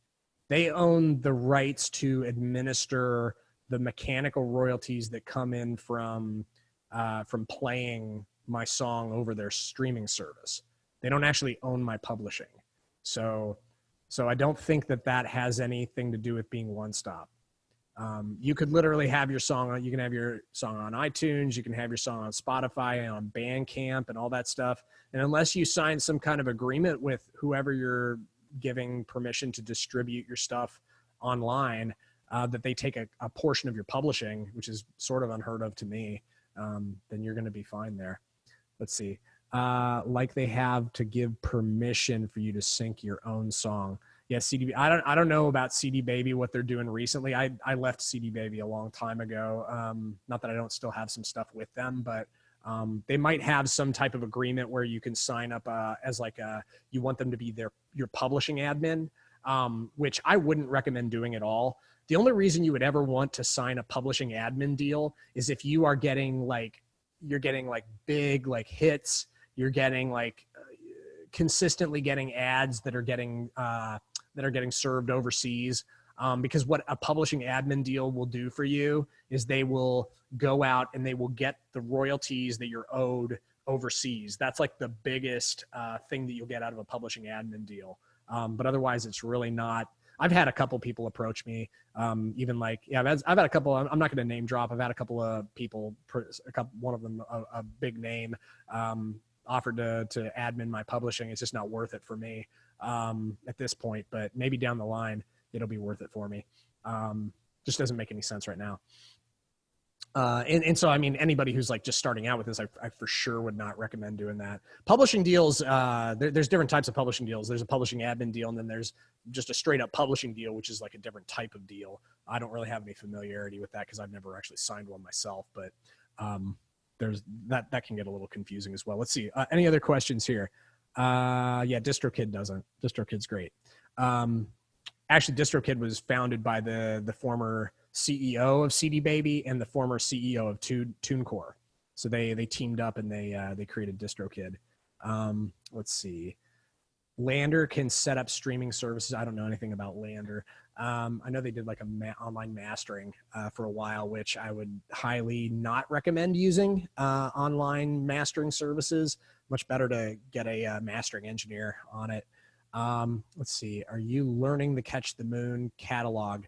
Speaker 1: They own the rights to administer the mechanical royalties that come in from playing my song over their streaming service. They don't actually own my publishing. So I don't think that has anything to do with being one stop. You could literally have your song on, you can have your song on iTunes, you can have your song on Spotify and on Bandcamp and all that stuff. And unless you sign some kind of agreement with whoever you're giving permission to distribute your stuff online, that they take a portion of your publishing, which is sort of unheard of to me, then you're going to be fine there. Let's see. Like they have to give permission for you to sync your own song. Yeah, CD. I don't know about CD Baby, what they're doing recently. I left CD Baby a long time ago. Not that I don't still have some stuff with them, but they might have some type of agreement where you can sign up as like you want them to be your publishing admin, which I wouldn't recommend doing at all. The only reason you would ever want to sign a publishing admin deal is if you are getting big like hits, you're getting like consistently getting ads that are getting served overseas. Because what a publishing admin deal will do for you is they will go out and they will get the royalties that you're owed overseas. That's like the biggest thing that you'll get out of a publishing admin deal. But otherwise, it's really not. I've had a couple people approach me, I've had a couple. I'm not going to name drop. I've had a couple of people, one of them a big name, offered to admin my publishing. It's just not worth it for me at this point. But maybe down the line, it'll be worth it for me. Just doesn't make any sense right now. And so, I mean, anybody who's like just starting out with this, I for sure would not recommend doing that. Publishing deals, there's different types of publishing deals. There's a publishing admin deal, and then there's just a straight up publishing deal, which is like a different type of deal. I don't really have any familiarity with that because I've never actually signed one myself, but there's that can get a little confusing as well. Let's see. Any other questions here? Yeah, DistroKid doesn't. DistroKid's great. Actually, DistroKid was founded by the former CEO of CD Baby and the former CEO of TuneCore. So they teamed up and they created DistroKid. Let's see. Lander can set up streaming services. I don't know anything about Lander. I know they did like online mastering for a while, which I would highly not recommend using online mastering services. Much better to get a mastering engineer on it. Let's see. Are you learning the Catch the Moon catalog?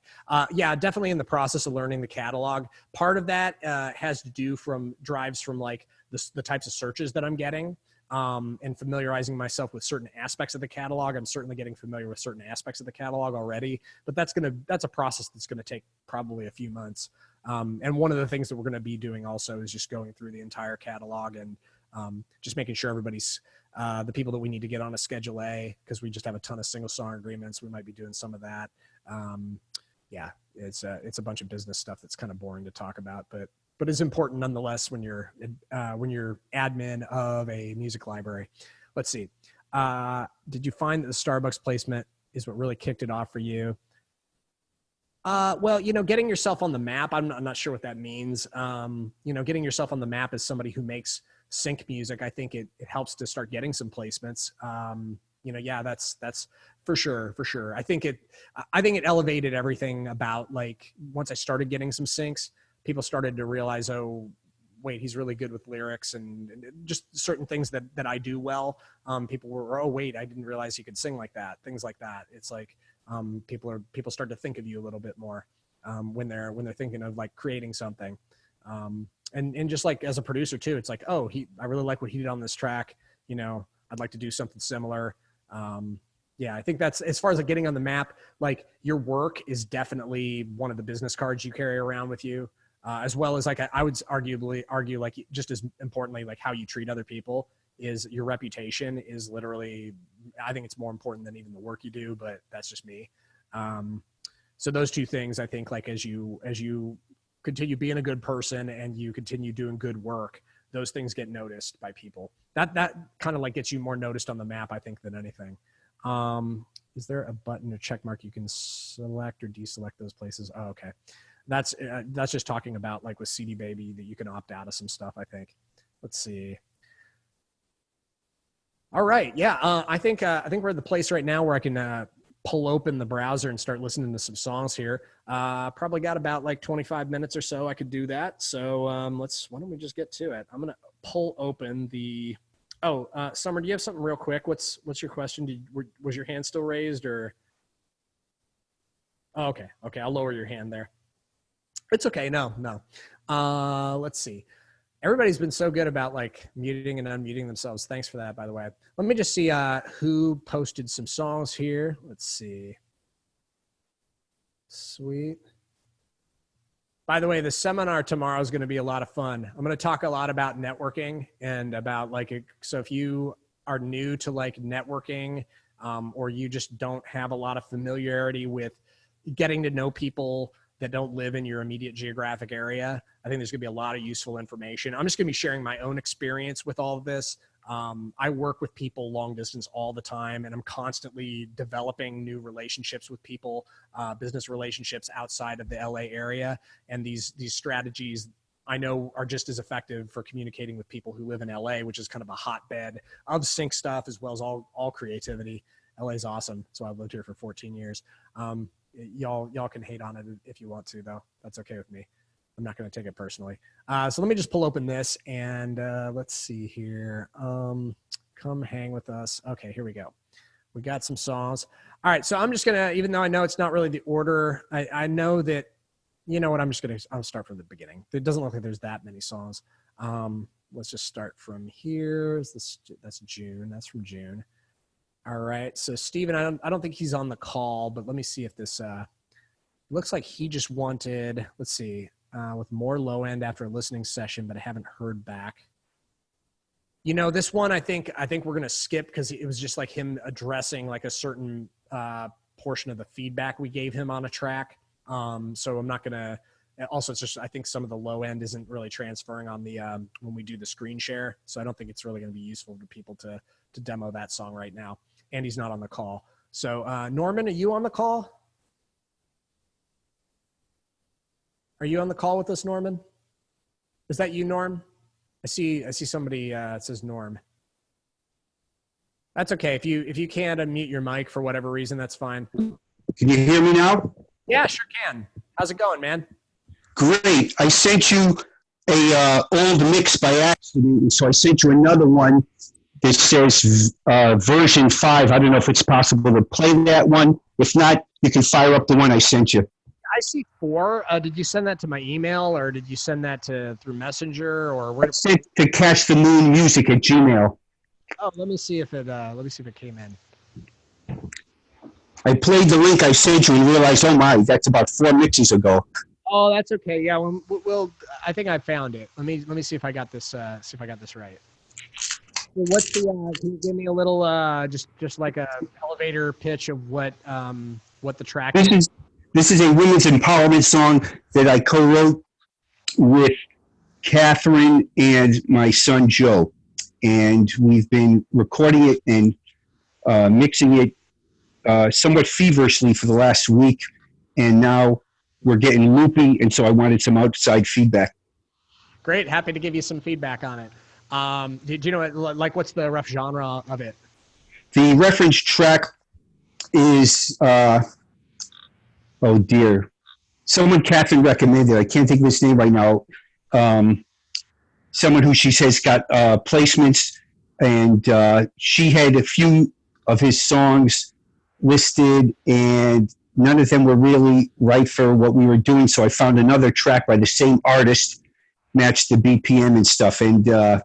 Speaker 1: Yeah, definitely in the process of learning the catalog. Part of that has to do drives from like the types of searches that I'm getting, and familiarizing myself with certain aspects of the catalog. I'm certainly getting familiar with certain aspects of the catalog already, but that's a process that's going to take probably a few months. And one of the things that we're going to be doing also is just going through the entire catalog and just making sure everybody's the people that we need to get on a Schedule A, because we just have a ton of single song agreements. We might be doing some of that. Yeah, it's a bunch of business stuff that's kind of boring to talk about, but it's important nonetheless when you're admin of a music library. Let's see. Did you find that the Starbucks placement is what really kicked it off for you? Well, getting yourself on the map, I'm not sure what that means. Getting yourself on the map as somebody who makes sync music, I think it helps to start getting some placements. Yeah, that's for sure. I think it elevated everything about, like, once I started getting some syncs, people started to realize, oh, wait, he's really good with lyrics and just certain things that I do well. People were, oh, wait, I didn't realize he could sing like that. Things like that. It's like, people start to think of you a little bit more when they're thinking of like creating something. And just like as a producer too, it's like, oh, I really like what he did on this track. I'd like to do something similar. Yeah, I think that's, as far as like getting on the map, like your work is definitely one of the business cards you carry around with you, as well as like, I would arguably argue like just as importantly, like how you treat other people is your reputation is literally, I think it's more important than even the work you do, but that's just me. So those two things, I think, like as you continue being a good person and you continue doing good work, those things get noticed by people. That kind of like gets you more noticed on the map, I think, than anything. Is there a button or check mark you can select or deselect those places? Oh, okay. That's just talking about like with CD Baby that you can opt out of some stuff, I think. Let's see. All right. Yeah. I think we're at the place right now where I can pull open the browser and start listening to some songs here. Probably got about like 25 minutes or so I could do that. So why don't we just get to it? I'm going to pull open the, Summer, do you have something real quick? What's your question? Was your hand still raised or? Oh, okay. Okay. I'll lower your hand there. It's okay. No. Let's see. Everybody's been so good about like muting and unmuting themselves. Thanks for that, by the way. Let me just see who posted some songs here. Let's see. Sweet. By the way, the seminar tomorrow is going to be a lot of fun. I'm going to talk a lot about networking and about like, so if you are new to like networking or you just don't have a lot of familiarity with getting to know people that don't live in your immediate geographic area, I think there's gonna be a lot of useful information. I'm just gonna be sharing my own experience with all of this. I work with people long distance all the time, and I'm constantly developing new relationships with people, business relationships outside of the LA area. And these strategies I know are just as effective for communicating with people who live in LA, which is kind of a hotbed of sync stuff as well as all creativity. LA is awesome. So I've lived here for 14 years. Y'all can hate on it if you want to, though. That's okay with me. I'm not going to take it personally. So let me just pull open this and let's see here. Come hang with us. Okay, here we go. We got some songs. All right, so I'm just going to, even though I know it's not really the order, I know that, you know what, I'll start from the beginning. It doesn't look like there's that many songs. Let's just start from here. That's June. That's from June. All right, so Steven, I don't think he's on the call, but let me see if this, looks like he just wanted, let's see, with more low end after a listening session, but I haven't heard back. You know, this one, I think we're going to skip because it was just like him addressing like a certain portion of the feedback we gave him on a track. So I'm not going to, also it's just, I think some of the low end isn't really transferring on the, when we do the screen share. So I don't think it's really going to be useful for people to demo that song right now. And he's not on the call. So Norman, are you on the call? Are you on the call with us, Norman? Is that you, Norm? I see somebody that says Norm. That's okay. If you can't unmute your mic for whatever reason, that's fine.
Speaker 9: Can you hear me now?
Speaker 1: Yeah, sure can. How's it going, man?
Speaker 9: Great. I sent you a old mix by accident, and so I sent you another one. This says version 5. I don't know if it's possible to play that one. If not, you can fire up the one I sent you.
Speaker 1: I see 4. Did you send that to my email or did you send that through Messenger or where?
Speaker 9: I sent to Catch the Moon Music at Gmail.
Speaker 1: Oh, let me see if it came in.
Speaker 9: I played the link I sent you and realized, oh my, that's about 4 mixes ago.
Speaker 1: Oh, that's okay. Yeah, we'll I think I found it. Let me see if I got this. See if I got this right. Well, what's the? Can you give me a little just like a elevator pitch of what the track is?
Speaker 9: This is a women's empowerment song that I co-wrote with Catherine and my son Joe, and we've been recording it and mixing it somewhat feverishly for the last week, and now we're getting loopy, and so I wanted some outside feedback.
Speaker 1: Great, happy to give you some feedback on it. Did you know, like, what's the rough genre of it?
Speaker 9: The reference track is, oh dear, someone Catherine recommended. I can't think of his name right now. Someone who she says got placements, and she had a few of his songs listed, and none of them were really right for what we were doing. So I found another track by the same artist, matched the BPM and stuff, and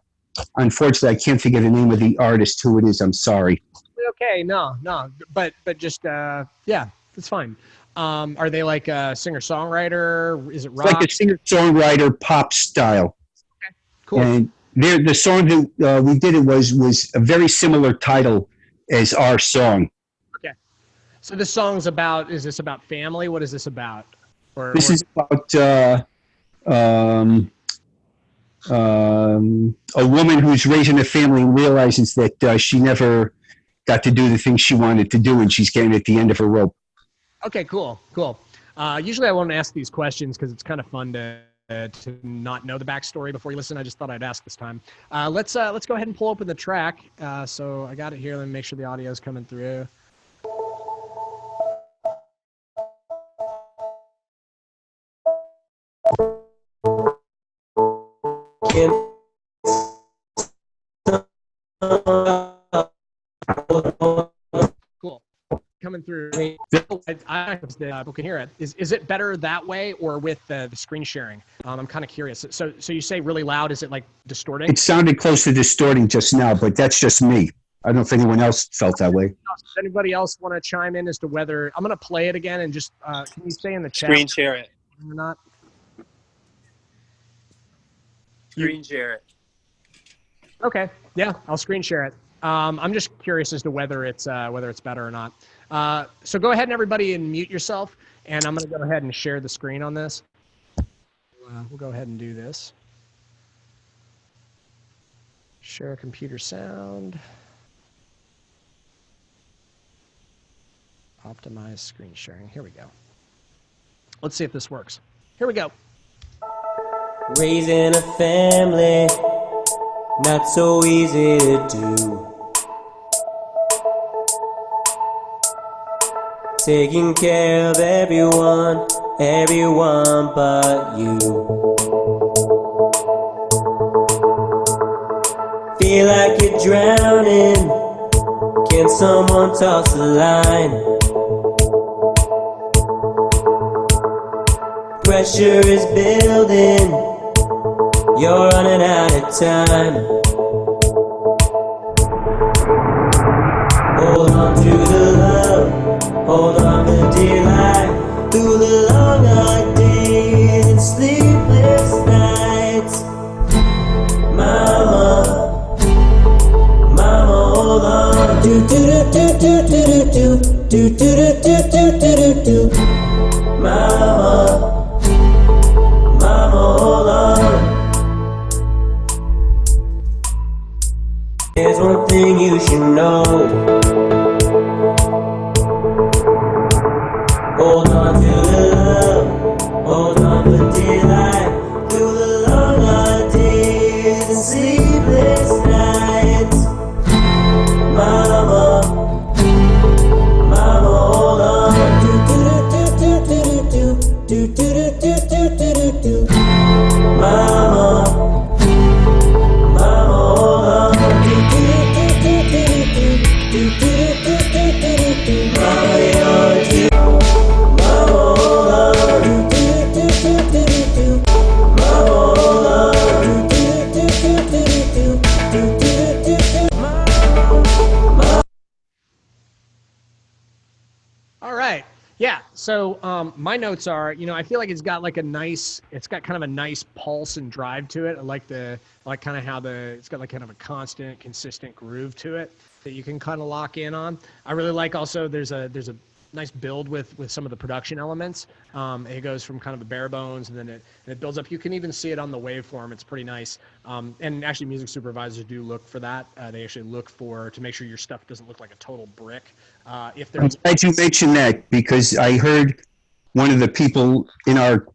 Speaker 9: unfortunately, I can't think of the name of the artist, who it is. I'm sorry.
Speaker 1: Okay, no, but just yeah, it's fine. Are they like a singer-songwriter? Is it rock?
Speaker 9: It's like a singer-songwriter pop style.
Speaker 1: Okay, cool.
Speaker 9: And the song that we did was a very similar title as our song.
Speaker 1: Okay. So this song's about, is this about family? What is this about?
Speaker 9: This is about a woman who's raising a family and realizes that she never got to do the things she wanted to do, and she's getting at the end of her rope.
Speaker 1: Okay, cool. Usually I won't ask these questions because it's kind of fun to not know the backstory before you listen. I just thought I'd ask this time. Let's go ahead and pull open the track. So I got it here. Let me make sure the audio is coming through. Cool. Coming through. I people can hear it. Is it better that way or with the screen sharing? I'm kind of curious. So you say really loud. Is it like distorting?
Speaker 9: It sounded close to distorting just now, but that's just me. I don't know if anyone else felt that way.
Speaker 1: Does anybody else want to chime in as to whether I'm going to play it again and just can you say in the chat?
Speaker 7: Screen share it.
Speaker 1: Or not?
Speaker 7: Screen share it.
Speaker 1: Okay. Yeah, I'll screen share it. I'm just curious as to whether it's better or not. So go ahead and everybody and mute yourself, and I'm going to go ahead and share the screen on this. We'll go ahead and do this. Share computer sound. Optimize screen sharing. Here we go. Let's see if this works. Here we go.
Speaker 10: Raising a family, not so easy to do. Taking care of everyone but you. Feel like you're drowning, can someone toss a line? Pressure is building, you're running out of time. Hold on to the love, hold on to dear life, through the long hard days and sleepless nights. Mama, mama, hold on. Do do do do do do do do do do do do do do. Mama. Hold on. There's one thing you should know. Hold on to the love, hold on for dear life, through the long hard days and sleepless nights. Mama, mama, hold on. Do do do do do do do do do do do do. Mama, mama, hold on. Do do do do do do do do do do do. Mama, you're too. Mama, hold on. Do do do do do. Mama, hold on. Do do do do do do do do. Mama.
Speaker 1: All right. Yeah. So my notes are, I feel like it's got kind of a nice pulse and drive to it. I like kind of how it's got like kind of a constant, consistent groove to it that you can kind of lock in on. I really like also there's a nice build with some of the production elements. It goes from kind of the bare bones and then it builds up. You can even see it on the waveform. It's pretty nice. And actually music supervisors do look for that. They actually look to make sure your stuff doesn't look like a total brick. If
Speaker 9: I'm glad you mentioned that because I heard one of the people in our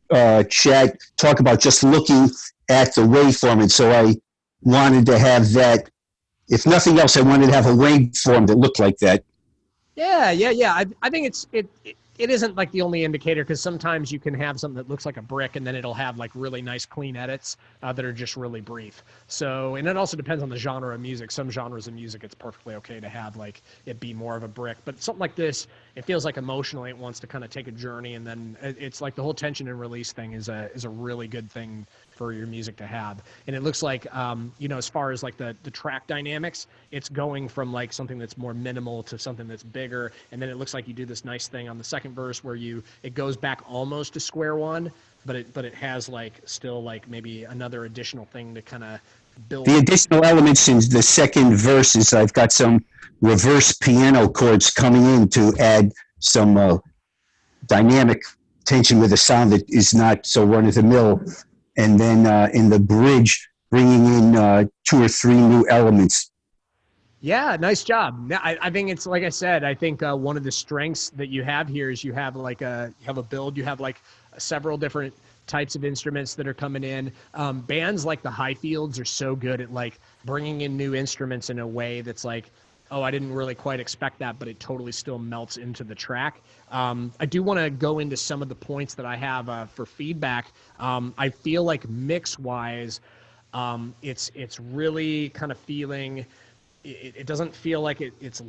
Speaker 9: chat talk about just looking at the waveform. And so I wanted to have that. If nothing else, I wanted to have a waveform that looked like that.
Speaker 1: Yeah. I think it isn't like the only indicator because sometimes you can have something that looks like a brick and then it'll have like really nice clean edits that are just really brief. So, and it also depends on the genre of music. Some genres of music, it's perfectly okay to have like it be more of a brick, but something like this, it feels like emotionally it wants to kind of take a journey, and then it's like the whole tension and release thing is a really good thing for your music to have. And it looks like, as far as like the track dynamics, it's going from like something that's more minimal to something that's bigger. And then it looks like you do this nice thing on the second verse where it goes back almost to square one, but it has like still like maybe another additional thing to kind of build.
Speaker 9: The additional elements in the second verse is I've got some reverse piano chords coming in to add some dynamic tension with a sound that is not so run-of-the-mill. And then in the bridge, bringing in 2 or 3 new elements.
Speaker 1: Yeah, nice job. I think it's like I said. I think one of the strengths that you have here is you have like a build. You have like several different types of instruments that are coming in. Bands like the Highfields are so good at like bringing in new instruments in a way that's like, oh, I didn't really quite expect that, but it totally still melts into the track. I do want to go into some of the points that I have for feedback. I feel like mix-wise, it's really kind of feeling. It doesn't feel like it's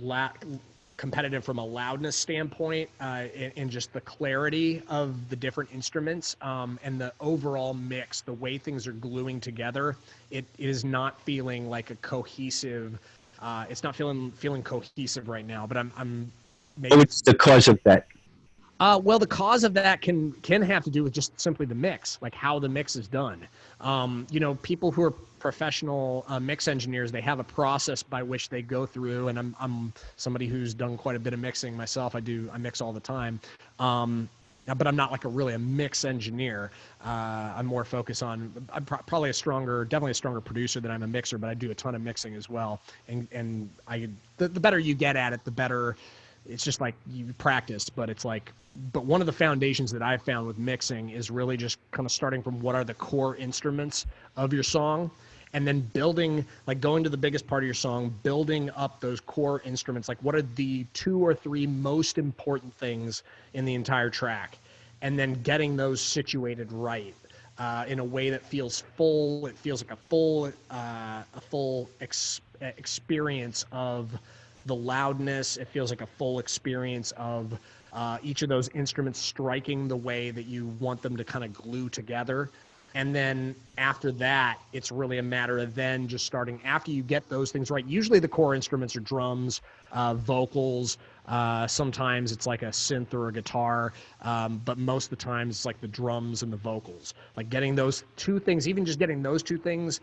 Speaker 1: competitive from a loudness standpoint, and just the clarity of the different instruments, and the overall mix, the way things are gluing together. It is not feeling like a cohesive. It's not feeling cohesive right now. But I'm maybe.
Speaker 9: What's the cause of that?
Speaker 1: Well, the cause of that can have to do with just simply the mix, like how the mix is done. People who are professional mix engineers, they have a process by which they go through, and I'm somebody who's done quite a bit of mixing myself. I mix all the time. But I'm not like a mix engineer. I'm more focused on, I'm probably definitely a stronger producer than I'm a mixer, but I do a ton of mixing as well. And the better you get at it, the better. It's just like you practice, but one of the foundations that I've found with mixing is really just kind of starting from what are the core instruments of your song, and then building, like going to the biggest part of your song, building up those core instruments. Like what are the 2 or 3 most important things in the entire track, and then getting those situated right in a way that feels full. It feels like a full experience of the loudness. It feels like a full experience of each of those instruments striking the way that you want them to kind of glue together. And then after that, it's really a matter of then just starting, after you get those things right. Usually the core instruments are drums, vocals. Sometimes it's like a synth or a guitar. But most of the time it's like the drums and the vocals. Like getting those 2 things, even just getting those 2 things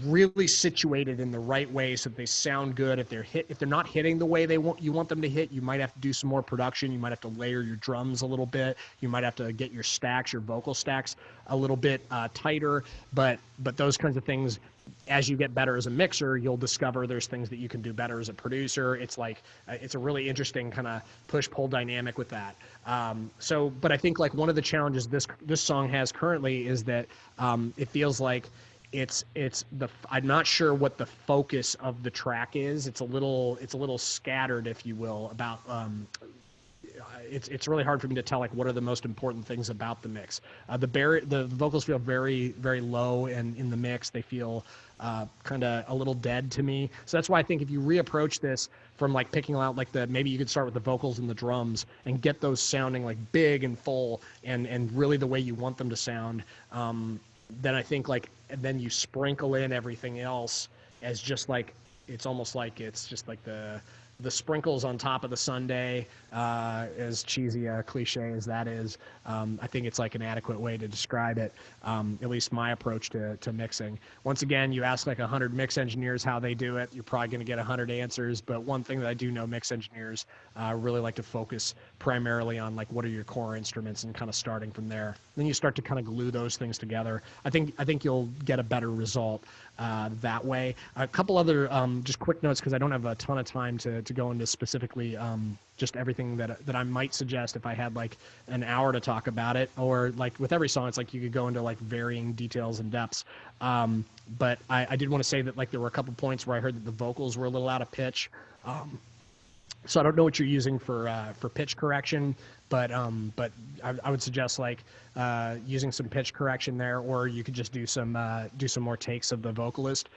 Speaker 1: really situated in the right way so that they sound good. If they're not hitting the way you want them to hit, you might have to do some more production. You might have to layer your drums a little bit. You might have to get your vocal stacks a little bit tighter. But those kinds of things, as you get better as a mixer, you'll discover there's things that you can do better as a producer. It's like it's a really interesting kind of push-pull dynamic with that. But I think like one of the challenges this song has currently is that it feels like I'm not sure what the focus of the track is. It's a little scattered, if you will, about it's really hard for me to tell like what are the most important things about the mix. The vocals feel very, very low, and in the mix they feel kind of a little dead to me. So that's why I think if you reapproach this from like picking out like maybe you could start with the vocals and the drums and get those sounding like big and full and really the way you want them to sound. Then I think then you sprinkle in everything else as just like, it's almost like it's just like the sprinkles on top of the sundae, as cheesy a cliche as that is. I think it's like an adequate way to describe it, at least my approach to mixing. Once again, you ask like 100 mix engineers how they do it, you're probably going to get 100 answers. But one thing that I do know, mix engineers really like to focus primarily on like what are your core instruments and kind of starting from there. Then you start to kind of glue those things together. I think you'll get a better result that way. A couple other just quick notes, because I don't have a ton of time to go into specifically just everything that I might suggest if I had like an hour to talk about it, or like with every song, it's like you could go into like varying details and depths. But I did want to say that like there were a couple points where I heard that the vocals were a little out of pitch. So I don't know what you're using for pitch correction, but I would suggest like using some pitch correction there, or you could just do some more takes of the vocalist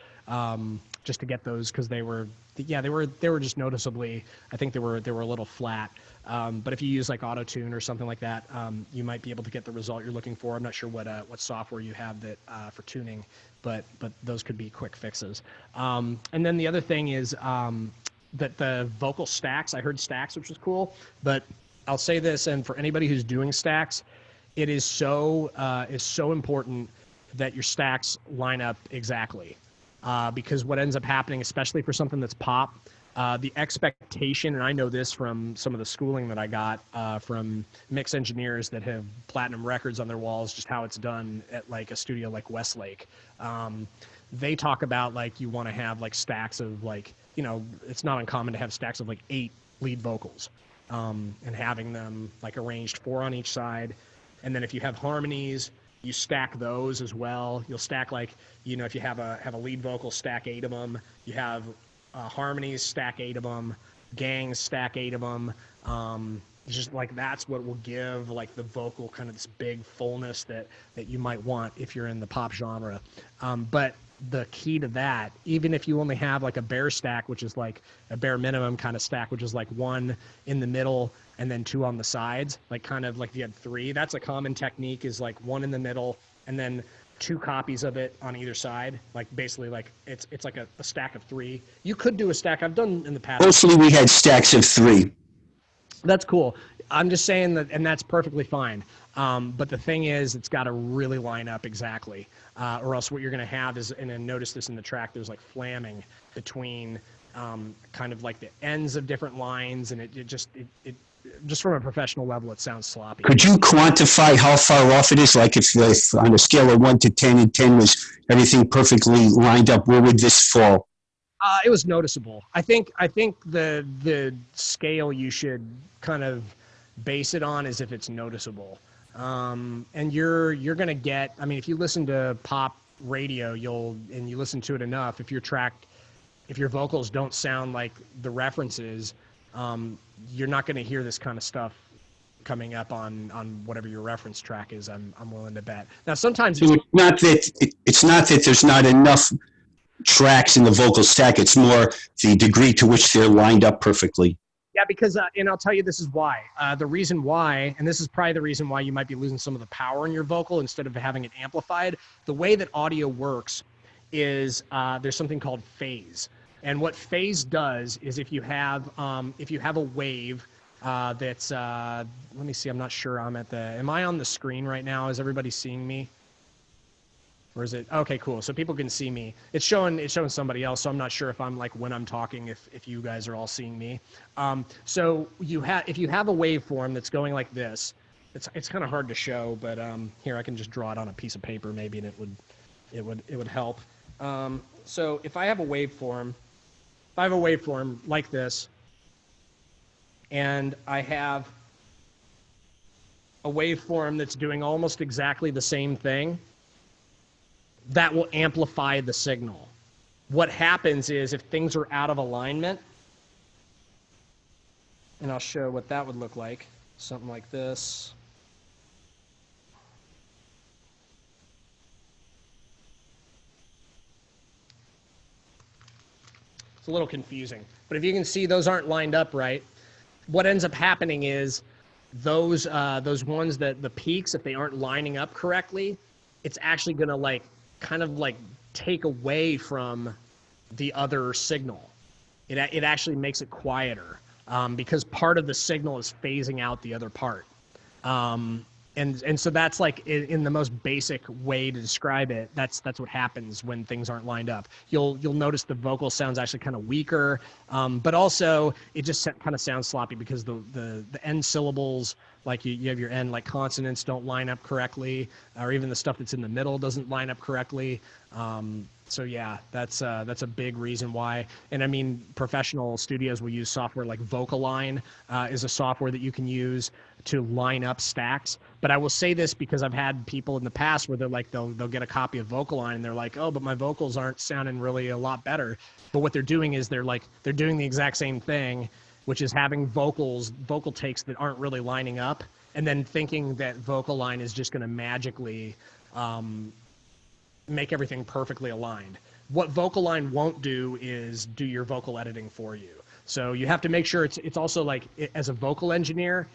Speaker 1: just to get those, because they were just noticeably, I think they were a little flat. But if you use like auto-tune or something like that, you might be able to get the result you're looking for. I'm not sure what software you have that for tuning, but those could be quick fixes. And then the other thing is that the vocal stacks, I heard stacks, which was cool, but I'll say this, and for anybody who's doing stacks, it is so important that your stacks line up exactly. Because what ends up happening, especially for something that's pop, the expectation, and I know this from some of the schooling that I got from mix engineers that have platinum records on their walls, just how it's done at like a studio like Westlake. They talk about like you want to have like stacks of like, you know, it's not uncommon to have stacks of like 8 lead vocals, and having them like arranged 4 on each side. And then if you have harmonies, you stack those as well. You'll stack like, you know, if you have a lead vocal, stack 8 of them. You have harmonies, stack 8 of them. Gangs, stack 8 of them. Just like that's what will give like the vocal kind of this big fullness that you might want if you're in the pop genre. But the key to that, even if you only have like a bare stack, which is like a bare minimum kind of stack, which is like 1 in the middle and then 2 on the sides, like kind of like if you had 3, that's a common technique, is like 1 in the middle and then 2 copies of it on either side. Like basically like it's like a stack of 3. You could do a stack. I've done in the past.
Speaker 9: Mostly we had stacks of 3.
Speaker 1: That's cool. I'm just saying that, and that's perfectly fine. But the thing is, it's got to really line up exactly, or else what you're going to have is, and then notice this in the track, there's like flamming between kind of like the ends of different lines, and it just from a professional level, it sounds sloppy.
Speaker 9: Could you quantify how far off it is? Like if on a scale of 1 to 10, and 10 was everything perfectly lined up, where would this fall?
Speaker 1: It was noticeable. I think the scale you should kind of base it on is if it's noticeable. And you're going to get, I mean, if you listen to pop radio, and you listen to it enough, if your vocals don't sound like the references, you're not going to hear this kind of stuff coming up on whatever your reference track is. I'm willing to bet. Now, sometimes
Speaker 9: so it's not that there's not enough tracks in the vocal stack. It's more the degree to which they're lined up perfectly.
Speaker 1: Yeah, because, and I'll tell you this is why. The reason why, and this is probably the reason why you might be losing some of the power in your vocal instead of having it amplified. The way that audio works is there's something called phase. And what phase does is if you have a wave that's, let me see, I'm not sure am I on the screen right now? Is everybody seeing me? Or is it, okay, cool. So people can see me. It's showing somebody else. So I'm not sure if I'm like, when I'm talking, if you guys are all seeing me. So if you have a waveform that's going like this, it's kind of hard to show, but here I can just draw it on a piece of paper maybe, and it would help. So if I have a waveform like this, and I have a waveform that's doing almost exactly the same thing, that will amplify the signal. What happens is if things are out of alignment, and I'll show what that would look like, something like this. It's a little confusing, but if you can see those aren't lined up right, what ends up happening is those ones that the peaks, if they aren't lining up correctly, it's actually going to like kind of like take away from the other signal. It actually makes it quieter because part of the signal is phasing out the other part. And so that's like in the most basic way to describe it. That's what happens when things aren't lined up. You'll notice the vocal sounds actually kind of weaker, but also it just kind of sounds sloppy because the end syllables, like you have your end like consonants don't line up correctly, or even the stuff that's in the middle doesn't line up correctly. So yeah, that's a big reason why. And I mean, professional studios will use software like VocAlign is a software that you can use to line up stacks. But I will say this because I've had people in the past where they're like, they'll get a copy of VocAlign and they're like, oh, but my vocals aren't sounding really a lot better. But what they're doing is they're doing the exact same thing, which is having vocal takes that aren't really lining up, and then thinking that VocAlign is just going to magically make everything perfectly aligned. What VocAlign won't do is do your vocal editing for you. So you have to make sure it's also like, as a vocal engineer,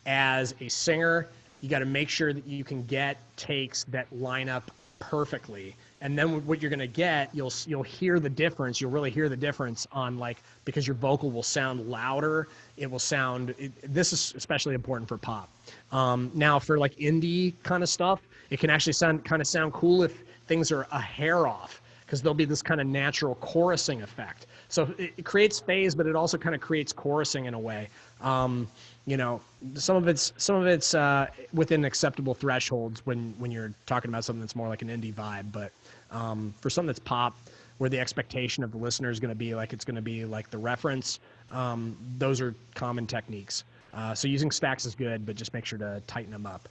Speaker 1: as a singer, you got to make sure that you can get takes that line up perfectly. And then what you're going to get, you'll hear the difference. You'll really hear the difference on like, because your vocal will sound louder. It will sound, this is especially important for pop. Now for like indie kind of stuff, it can actually sound cool if things are a hair off. because there'll be this kind of natural chorusing effect. So it creates phase, but it also kind of creates chorusing in a way. You know, some of it's within acceptable thresholds when you're talking about something that's more like an indie vibe. But for something that's pop, where the expectation of the listener is going to be like it's going to be like the reference, those are common techniques. So using stacks is good, but just make sure to tighten them up.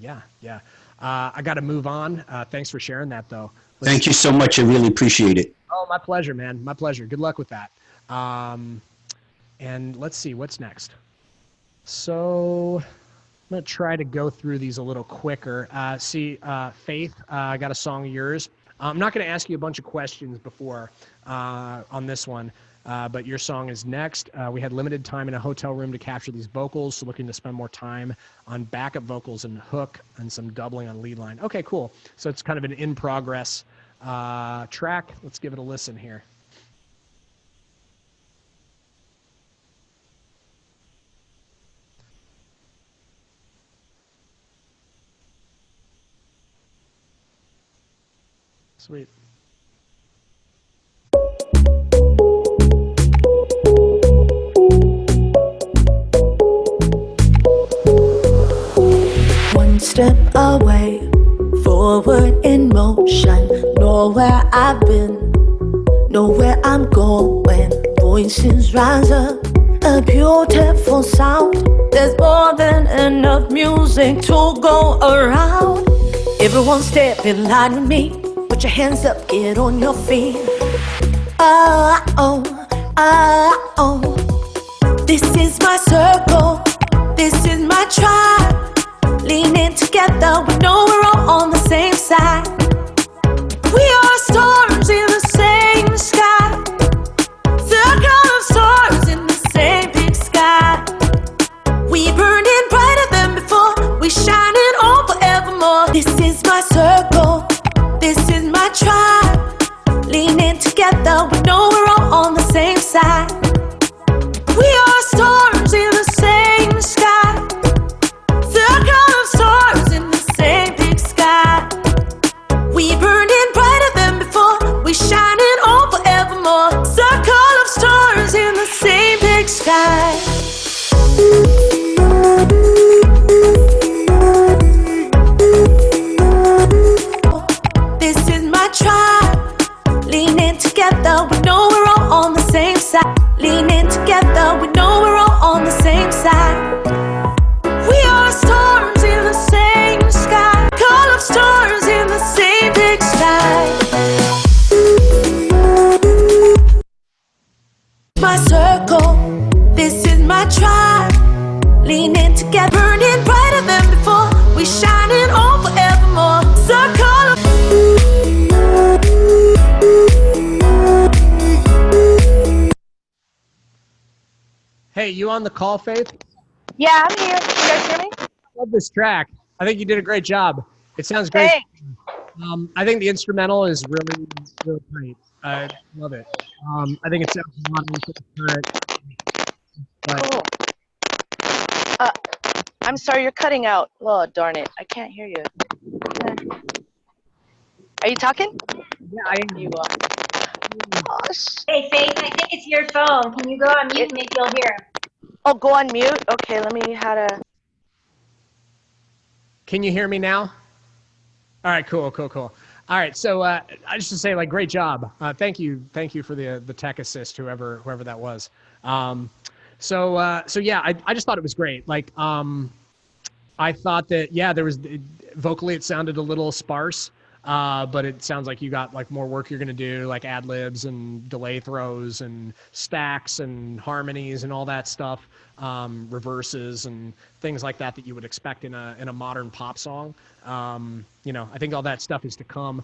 Speaker 1: Yeah. I got to move on. Thanks for sharing that, though.
Speaker 9: Thank you so much. I really appreciate it.
Speaker 1: Oh, my pleasure, man. My pleasure. Good luck with that. And let's see, what's next? So I'm going to try to go through these a little quicker. Faith, I got a song of yours. I'm not going to ask you a bunch of questions before on this one. But your song is next. We had limited time in a hotel room to capture these vocals, so looking to spend more time on backup vocals and hook and some doubling on lead line. Okay, cool. So it's kind of an in-progress track. Let's give it a listen here. Sweet.
Speaker 10: One step away, forward in motion. Know where I've been, know where I'm going. Voices rise up, a beautiful sound. There's more than enough music to go around. Everyone step in line with me. Put your hands up, get on your feet. This is my circle, this is my tribe. Leaning together, we know we're all on the same side. We are stars in the same sky. Circle of stars in the same big sky. We burning brighter than before, we shining on forevermore. This is my circle, this is my tribe. Leaning together, we know we're all on the same side. We are stars in the same sky. Circle of stars in the same big sky. We burning brighter than before, we shining on forevermore. Circle of stars in the same big sky. This is my tribe. Leaning together, we know we're all on the same side. Leaning together, we know we're all on the same side. We are stars in the same sky. Call of stars in the same big sky. My circle, this is my tribe. Leaning together, burning brighter than before. We shining on forevermore. Circle of
Speaker 1: Hey, you on the call, Faith?
Speaker 11: Yeah, I'm here. You guys hear me?
Speaker 1: Love this track. I think you did a great job. It sounds great.
Speaker 11: Thanks.
Speaker 1: I think the instrumental is really, really great. I love it. I think it sounds a lot like the current.
Speaker 11: Cool. I'm sorry, you're cutting out. Oh, darn it. I can't hear you. Are you talking?
Speaker 1: Yeah, I am.
Speaker 11: You are. Oh,
Speaker 3: Hey, Faith, I think it's your phone. Can you go on mute? Maybe you'll hear him.
Speaker 11: oh, go on mute? Okay, let me how to.
Speaker 1: Can you hear me now? All right, cool. All right, so I just to say, like, great job. Thank you for the tech assist, whoever that was. So yeah, I just thought it was great. Like, I thought that there was vocally it sounded a little sparse, but it sounds like you got like more work you're gonna do, like ad libs and delay throws and stacks and harmonies and all that stuff, reverses and things like that you would expect in a modern pop song. I think all that stuff is to come.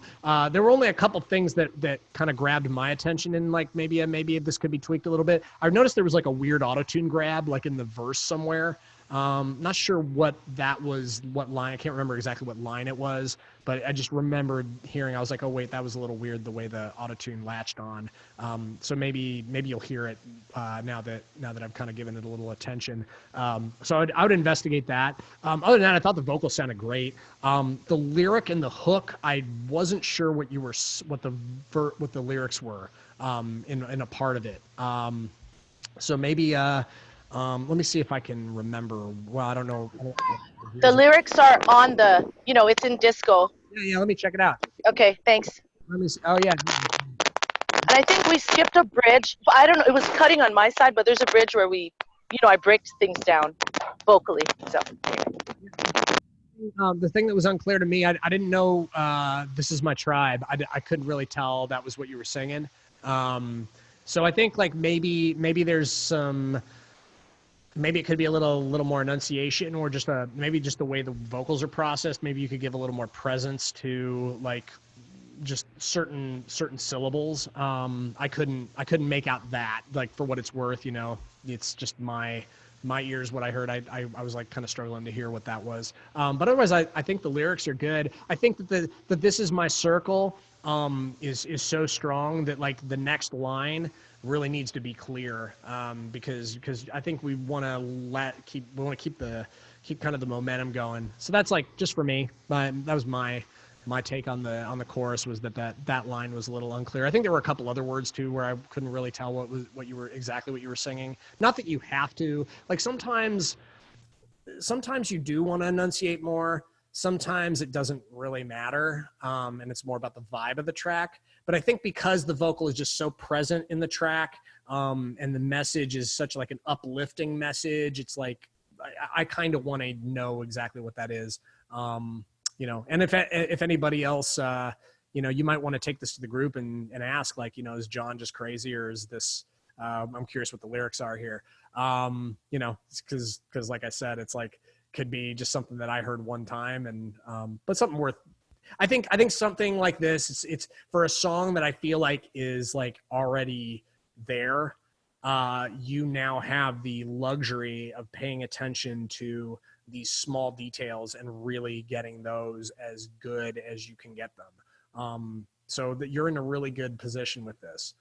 Speaker 1: There were only a couple things that kind of grabbed my attention, and like maybe this could be tweaked a little bit. I've noticed there was like a weird auto-tune grab like in the verse somewhere. Not sure what that was, what line. I can't remember exactly what line it was, but I just remembered hearing. I was like, oh wait, that was a little weird the way the autotune latched on. So maybe you'll hear it now that I've kind of given it a little attention. So I would investigate that. Other than that, I thought the vocals sounded great. The lyric and the hook, I wasn't sure what the lyrics were in a part of it. So maybe let me see if I can remember. Well, I don't know.
Speaker 11: The lyrics are on the, it's in disco.
Speaker 1: Yeah, let me check it out.
Speaker 11: Okay, thanks.
Speaker 1: Let me see. Oh yeah.
Speaker 11: And I think we skipped a bridge. I don't know. It was cutting on my side, but there's a bridge where I break things down vocally. So.
Speaker 1: The thing that was unclear to me, I didn't know This Is My Tribe. I couldn't really tell that was what you were singing. So I think like maybe there's some, maybe it could be a little more enunciation, or just maybe just the way the vocals are processed. Maybe you could give a little more presence to like just certain syllables. I couldn't make out that, like, for what it's worth, it's just my ears, what I heard. I was like kind of struggling to hear what that was. But otherwise, I think the lyrics are good. I think that that This Is My Circle is so strong that like the next line really needs to be clear, because I think we want to keep kind of the momentum going. So that's like just for me. That was my take on the chorus, was that line was a little unclear. I think there were a couple other words too where I couldn't really tell what you were singing. Not that you have to. Like sometimes you do want to enunciate more. Sometimes it doesn't really matter, and it's more about the vibe of the track. But I think because the vocal is just so present in the track, and the message is such like an uplifting message, it's like I kind of want to know exactly what that is. And if anybody else, you might want to take this to the group and ask, like, is John just crazy, or is this? I'm curious what the lyrics are here. Because like I said, it's like, could be just something that I heard one time, and but something worth. I think something like this, it's for a song that I feel like is like already there. You now have the luxury of paying attention to these small details and really getting those as good as you can get them. So that you're in a really good position with this.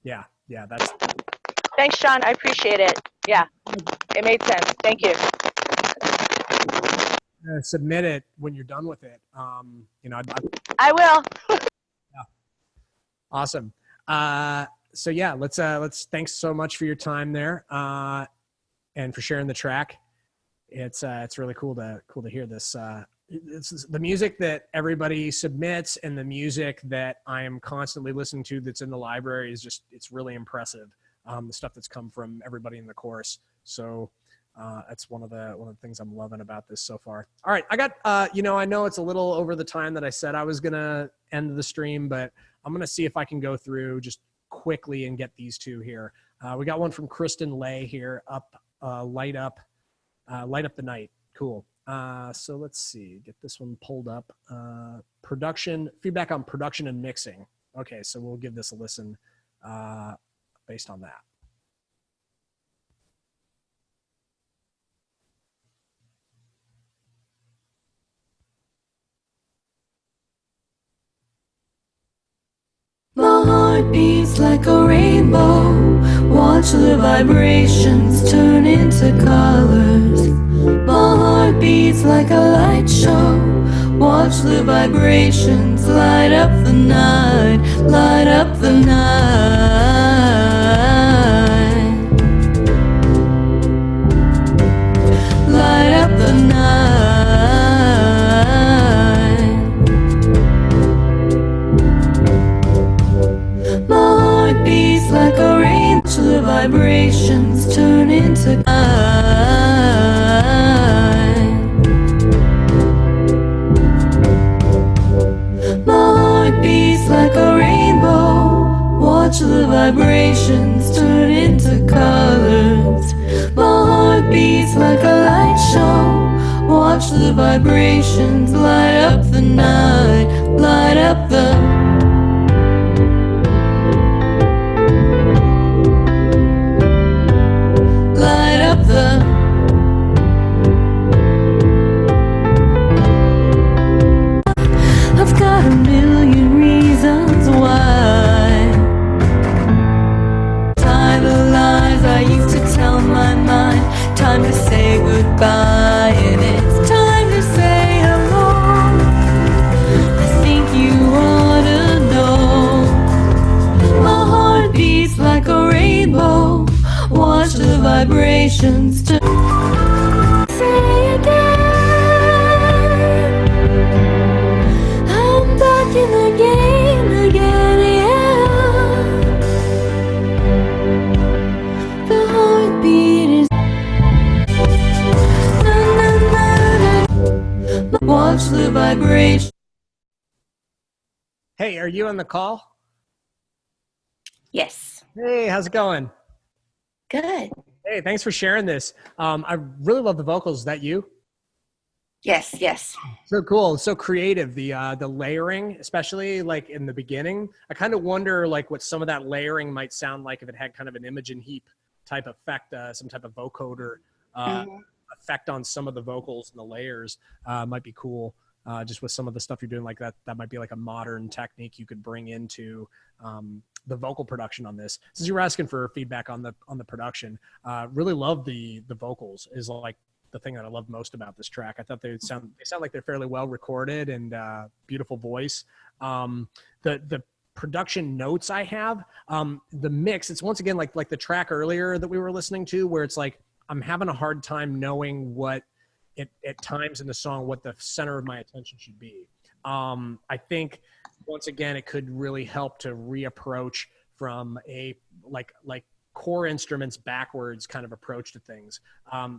Speaker 1: Yeah, that's.
Speaker 11: Thanks, Sean. I appreciate it. Yeah, it made sense. Thank you.
Speaker 1: Submit it when you're done with it.
Speaker 11: I will.
Speaker 1: Yeah. Awesome. So yeah, let's thanks so much for your time there, and for sharing the track. It's really cool to hear this. It's the music that everybody submits, and the music that I am constantly listening to that's in the library is just, it's really impressive. The stuff that's come from everybody in the course. So that's one of the things I'm loving about this so far. All right, I got I know it's a little over the time that I said I was gonna end the stream, but I'm gonna see if I can go through just quickly and get these two here. We got one from Kristen Lay here. Light up the night. Cool. So let's see, get this one pulled up. Feedback on production and mixing. Okay, so we'll give this a listen based on that.
Speaker 10: My heart beats like a rainbow. Watch the vibrations turn into colors. My heart beats like a light show. Watch the vibrations light up the night. Light up the night. Light up the night. Beats like a rain. Watch the vibrations turn into night. My heart beats like a rainbow. Watch the vibrations turn into colors. My heart beats like a light show. Watch the vibrations light up the night. Light up the light up the got a million reasons why. Tie the lies I used to tell my mind. Time to say goodbye, and it's time to say hello. I think you ought to know my heart beats like a rainbow. Watch the vibrations to say again. I'm back in the game again, yeah. The heartbeat is na, na, na, na. Watch the vibration.
Speaker 1: Hey, are you on the call?
Speaker 12: Yes.
Speaker 1: Hey, how's it going?
Speaker 12: Good.
Speaker 1: Hey, thanks for sharing this. I really love the vocals. Is that you?
Speaker 12: Yes, yes.
Speaker 1: So cool, so creative. The layering, especially like in the beginning. I kind of wonder like what some of that layering might sound like if it had kind of an Imogen Heap type effect, some type of vocoder effect on some of the vocals and the layers. Might be cool. Just with some of the stuff you're doing like that, that might be like a modern technique you could bring into the vocal production on this. Since you were asking for feedback on the production, really love the vocals is like the thing that I love most about this track. I thought they sound like they're fairly well recorded and beautiful voice. The production notes I have, the mix, it's once again like the track earlier that we were listening to, where it's like I'm having a hard time knowing what at times in the song what the center of my attention should be. I think once again it could really help to reapproach from a like core instruments backwards kind of approach to things,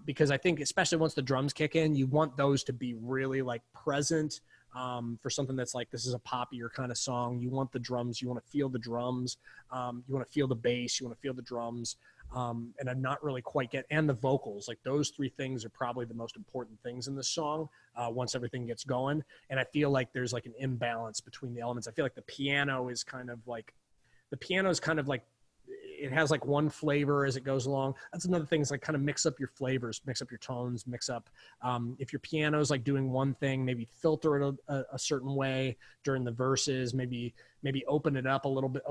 Speaker 1: because I think especially once the drums kick in, you want those to be really like present for something that's like this is a poppier kind of song. You want the drums, you want to feel the drums, you want to feel the bass, you want to feel the drums. And I'm not really quite and the vocals, like those three things are probably the most important things in this song once everything gets going. And I feel like there's like an imbalance between the elements. I feel like the piano is kind of like it has like one flavor as it goes along. That's another thing is like kind of mix up your flavors, mix up your tones, mix up. If your piano's like doing one thing, maybe filter it a certain way during the verses, maybe open it up a little bit,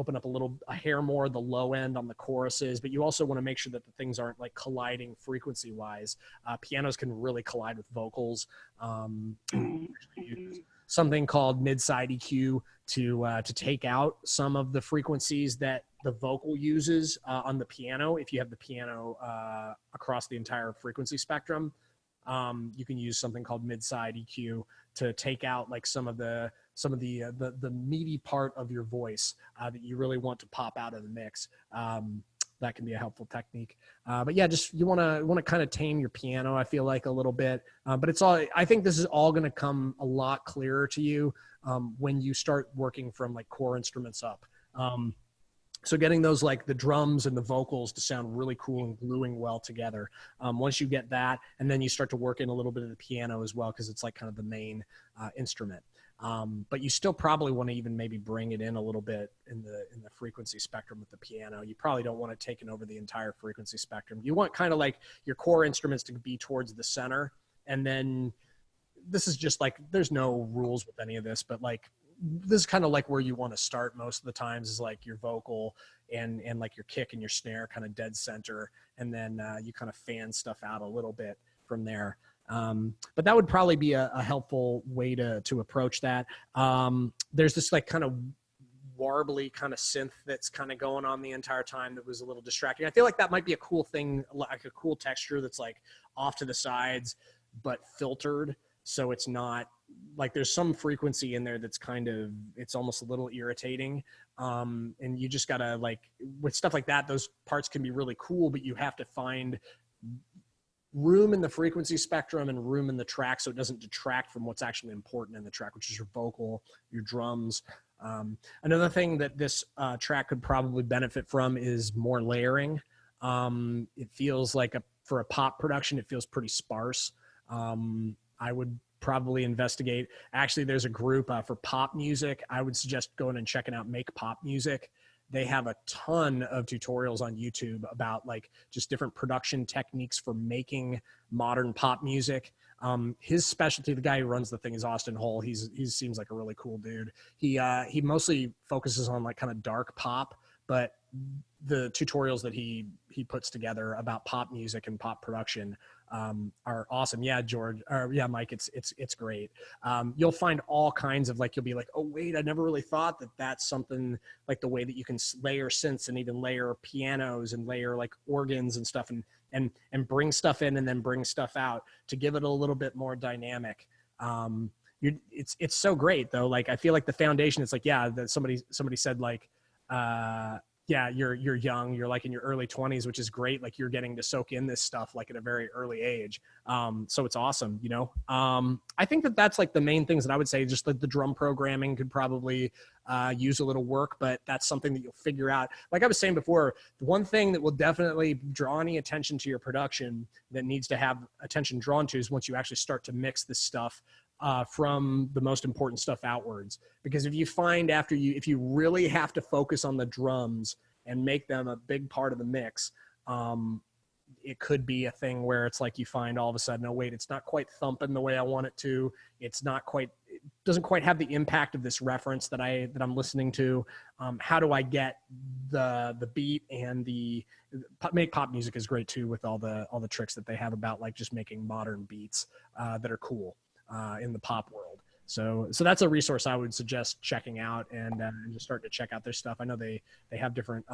Speaker 1: a hair more the low end on the choruses, but you also want to make sure that the things aren't like colliding frequency wise. Pianos can really collide with vocals. Use something called mid-side EQ to take out some of the frequencies that the vocal uses on the piano. If you have the piano across the entire frequency spectrum, you can use something called mid-side EQ to take out like some of the meaty part of your voice that you really want to pop out of the mix. That can be a helpful technique. But yeah, just you want to kind of tame your piano, I feel like a little bit. But I think this is all going to come a lot clearer to you when you start working from like core instruments up. So getting those like the drums and the vocals to sound really cool and gluing well together. Once you get that, and then you start to work in a little bit of the piano as well, because it's like kind of the main instrument. But you still probably want to even maybe bring it in a little bit in the frequency spectrum with the piano. You probably don't want it taken over the entire frequency spectrum. You want kind of like your core instruments to be towards the center. And then this is just like, there's no rules with any of this, but like, this is kind of like where you want to start most of the times is like your vocal and like your kick and your snare kind of dead center. And then you kind of fan stuff out a little bit from there. But that would probably be a helpful way to approach that. There's this like kind of warbly kind of synth that's kind of going on the entire time that was a little distracting. I feel like that might be a cool thing, like a cool texture that's like off to the sides, but filtered. So it's not like there's some frequency in there that's kind of, it's almost a little irritating. And you just gotta like, with stuff like that, those parts can be really cool, but you have to find room in the frequency spectrum and room in the track so it doesn't detract from what's actually important in the track, which is your vocal, your drums. Another thing that this track could probably benefit from is more layering. It feels like for a pop production, it feels pretty sparse. I would probably investigate. Actually, there's a group for pop music. I would suggest going and checking out Make Pop Music. They have a ton of tutorials on YouTube about like just different production techniques for making modern pop music. His specialty, the guy who runs the thing, is Austin Hull. He seems like a really cool dude. He mostly focuses on like kind of dark pop, but the tutorials that he puts together about pop music and pop production are awesome. Yeah, George, or yeah, Mike, it's great. You'll find all kinds of like, you'll be like, oh wait, I never really thought that that's something, like the way that you can layer synths and even layer pianos and layer like organs and stuff, and bring stuff in and then bring stuff out to give it a little bit more dynamic. It's so great though. Like I feel like the foundation, it's like, yeah, that somebody said like, yeah, you're young, you're like in your early 20s, which is great. Like you're getting to soak in this stuff like at a very early age. So it's awesome, you know? I think that that's like the main things that I would say. Just like the drum programming could probably use a little work, but that's something that you'll figure out. Like I was saying before, the one thing that will definitely draw any attention to your production that needs to have attention drawn to is once you actually start to mix this stuff from the most important stuff outwards. Because if you find if you really have to focus on the drums and make them a big part of the mix, it could be a thing where it's like you find all of a sudden, oh wait, it's not quite thumping the way I want it to. It doesn't quite have the impact of this reference that I'm listening to. How do I get the beat and make pop music is great too, with all the tricks that they have about like just making modern beats that are cool in the pop world. So that's a resource I would suggest checking out and just start to check out their stuff. I know they have different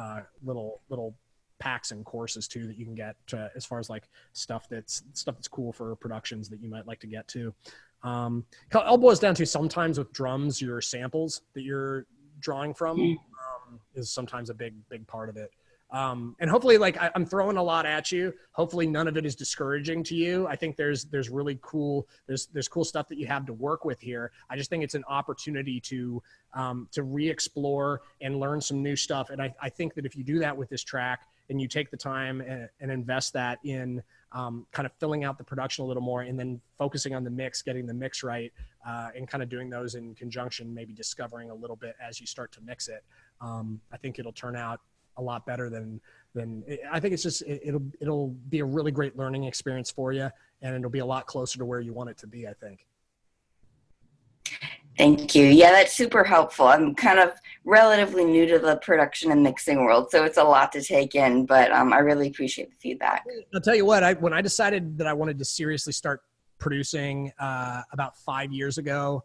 Speaker 1: little packs and courses too that you can get to, as far as like stuff that's cool for productions that you might like to get to. It all boils down to sometimes with drums, your samples that you're drawing from is sometimes a big part of it. And hopefully, like I'm throwing a lot at you. Hopefully none of it is discouraging to you. I think there's really cool, there's cool stuff that you have to work with here. I just think it's an opportunity to re-explore and learn some new stuff. And I think that if you do that with this track and you take the time and invest that in kind of filling out the production a little more and then focusing on the mix, getting the mix right, and kind of doing those in conjunction, maybe discovering a little bit as you start to mix it, I think it'll turn out a lot better than I think it's just, it'll be a really great learning experience for you, and it'll be a lot closer to where you want it to be, I think.
Speaker 12: Thank you. Yeah, that's super helpful. I'm kind of relatively new to the production and mixing world, so it's a lot to take in, but I really appreciate the feedback.
Speaker 1: I'll tell you what, when I decided that I wanted to seriously start producing about 5 years ago,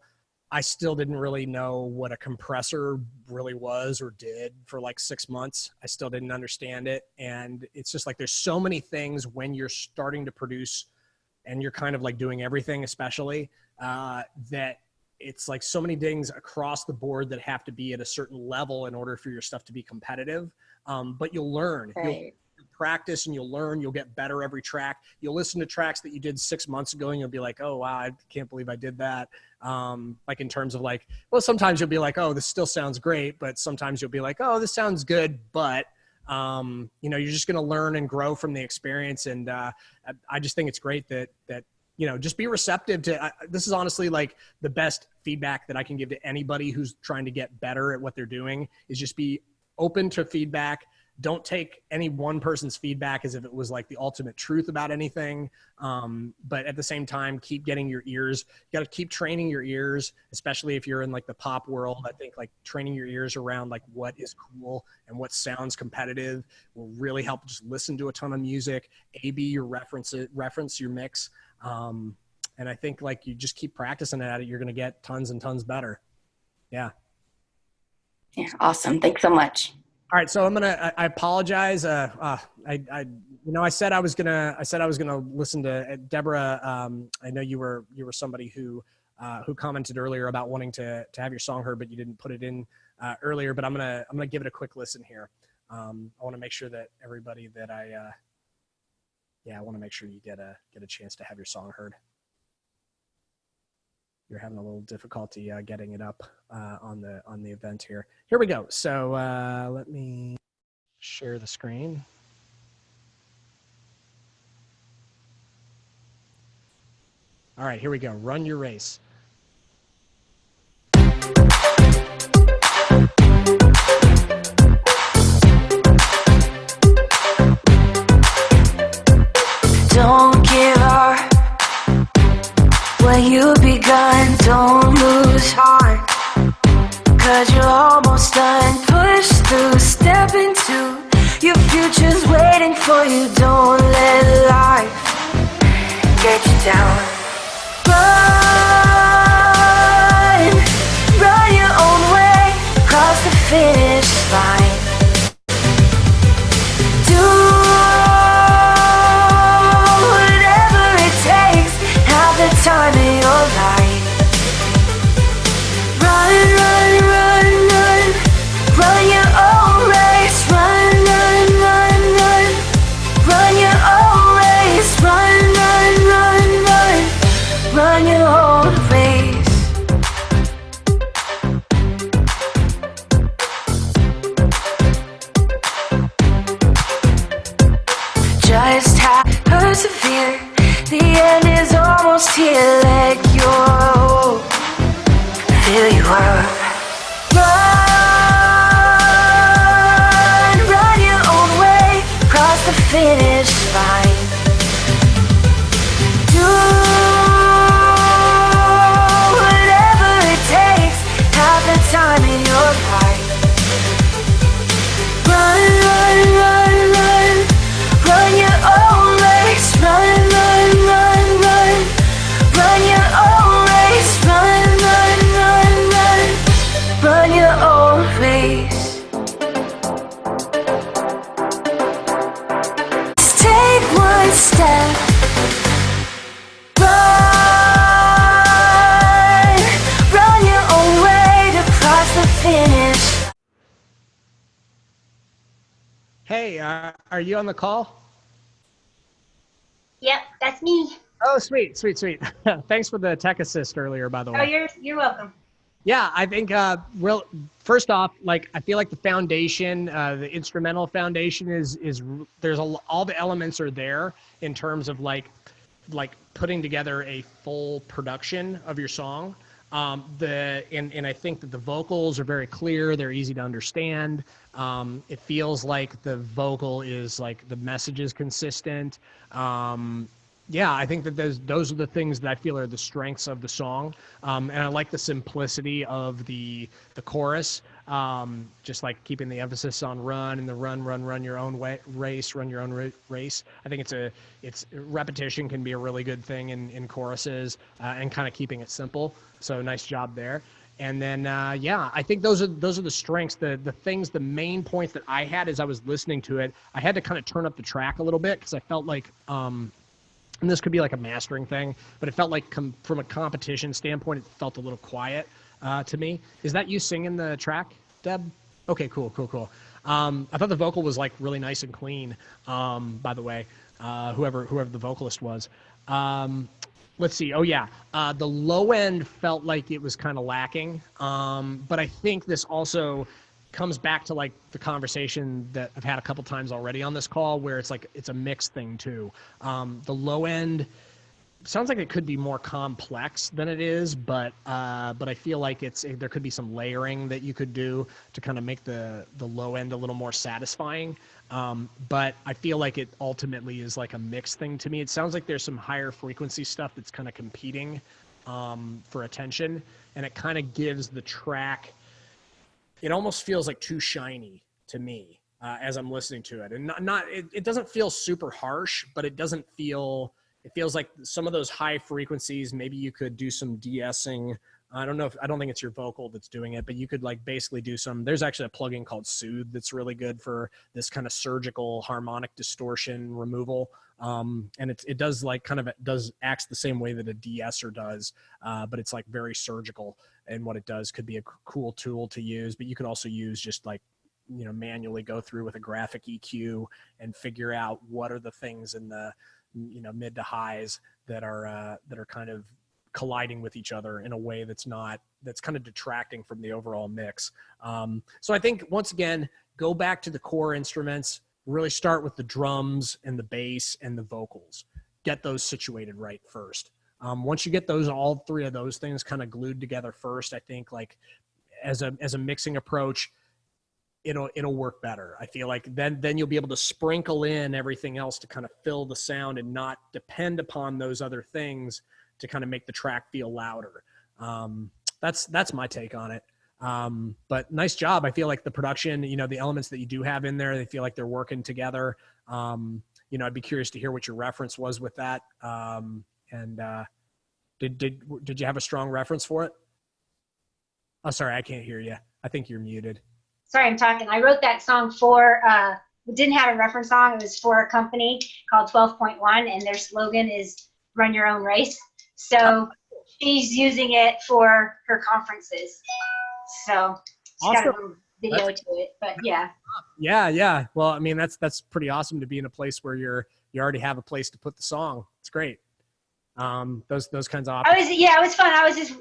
Speaker 1: I still didn't really know what a compressor really was or did for like 6 months. I still didn't understand it. And it's just like, there's so many things when you're starting to produce and you're kind of like doing everything, especially that it's like so many things across the board that have to be at a certain level in order for your stuff to be competitive. But you'll learn.
Speaker 12: Right.
Speaker 1: You'll practice and you'll learn. You'll get better every track. You'll listen to tracks that you did 6 months ago and you'll be like, oh, wow, I can't believe I did that. Like in terms of like, well, sometimes you'll be like, oh, this still sounds great. But sometimes you'll be like, oh, this sounds good. But, you know, you're just going to learn and grow from the experience. And I just think it's great that you know, just be receptive to, this is honestly like the best feedback that I can give to anybody who's trying to get better at what they're doing, is just be open to feedback. Don't take any one person's feedback as if it was like the ultimate truth about anything. But at the same time, keep getting your ears. You got to keep training your ears, especially if you're in like the pop world. I think like training your ears around like what is cool and what sounds competitive will really help. Just listen to a ton of music, A/B your reference your mix. And I think like you just keep practicing at it, you're going to get tons and tons better. Yeah.
Speaker 12: Yeah. Awesome. Thanks so much.
Speaker 1: All right. So I apologize. I said I was going to listen to Deborah. I know you were somebody who commented earlier about wanting to have your song heard, but you didn't put it in earlier, but I'm going to give it a quick listen here. I want to make sure that everybody that I want to make sure you get a chance to have your song heard. You're having a little difficulty getting it up on the event here. Here we go. So let me share the screen. All right, here we go. Run Your Race.
Speaker 10: Don't give up. 'cause you're almost done. Push through, step into your future's waiting for you. Don't let life get you down. Run your own way, cross the finish line. Do whatever it takes, have the time in your life. Run, run, run, run, run your own race. Run, run, run, run, run your own race. Run, run, run, run, run your own race. Just have persevere. The end is almost here. Let your hope fill you up. Run your own way, cross the finish line. Do whatever it takes, have the time in your life. Run, run, run, run, run your own race. Run, run, run, run, run your own race. Run, run, run, run, run your own race. Just take one step. Run your own way to cross the finish.
Speaker 1: Hey, are you on the call?
Speaker 3: Yep, that's me.
Speaker 1: Oh, sweet, sweet, sweet. Thanks for the tech assist earlier, by the way.
Speaker 3: Oh, you're welcome.
Speaker 1: Yeah, I think first off, like I feel like the foundation, the instrumental foundation is there's all the elements are there in terms of like putting together a full production of your song. And I think that the vocals are very clear. They're easy to understand. It feels like the vocal is like the message is consistent. Yeah, I think that those are the things that I feel are the strengths of the song. And I like the simplicity of the chorus, just like keeping the emphasis on run and the run your own race, run your own race. I think it's repetition can be a really good thing in choruses, and kind of keeping it simple. So nice job there. And then, yeah, I think those are the strengths, the things, the main points that I had as I was listening to it. I had to kind of turn up the track a little bit because I felt like, and this could be like a mastering thing, but it felt like from a competition standpoint, it felt a little quiet to me. Is that you singing the track, Deb? Okay, cool. I thought the vocal was like really nice and clean, by the way, whoever the vocalist was. Let's see. Oh yeah. The low end felt like it was kind of lacking. But I think this also comes back to like the conversation that I've had a couple times already on this call where it's like, it's a mixed thing too. The low end sounds like it could be more complex than it is, but I feel like there could be some layering that you could do to kind of make the low end a little more satisfying. But I feel like it ultimately is like a mixed thing to me. It sounds like there's some higher frequency stuff that's kind of competing for attention, and it kind of gives the track, it almost feels like too shiny to me as I'm listening to it. And it doesn't feel super harsh, but it doesn't feel, it feels like some of those high frequencies, maybe you could do some de-essing. I don't think it's your vocal that's doing it, but you could like basically do there's actually a plugin called Soothe that's really good for this kind of surgical harmonic distortion removal. And it does like acts the same way that a de-esser does, but it's like very surgical, and what it does could be a cool tool to use, but you could also use just like, manually go through with a graphic EQ and figure out what are the things in the, mid to highs that are kind of colliding with each other in a way that's kind of detracting from the overall mix. So I think once again, go back to the core instruments, really start with the drums and the bass and the vocals, get those situated right first. Once you get all three of those things kind of glued together first, I think like as a mixing approach, it'll work better. I feel like then you'll be able to sprinkle in everything else to kind of fill the sound and not depend upon those other things to kind of make the track feel louder. That's my take on it. But nice job. I feel like the production, the elements that you do have in there, they feel like they're working together. I'd be curious to hear what your reference was with that. Did you have a strong reference for it? Oh, sorry, I can't hear you. I think you're muted.
Speaker 3: Sorry, I'm talking. I wrote that song for, didn't have a reference song. It was for a company called 12.1, and their slogan is "Run Your Own Race." So she's using it for her conferences. So she's got a little video to it, but yeah.
Speaker 1: Yeah. Well, I mean, that's pretty awesome to be in a place where you already have a place to put the song. It's great. Those kinds of options.
Speaker 3: It was fun. I was just,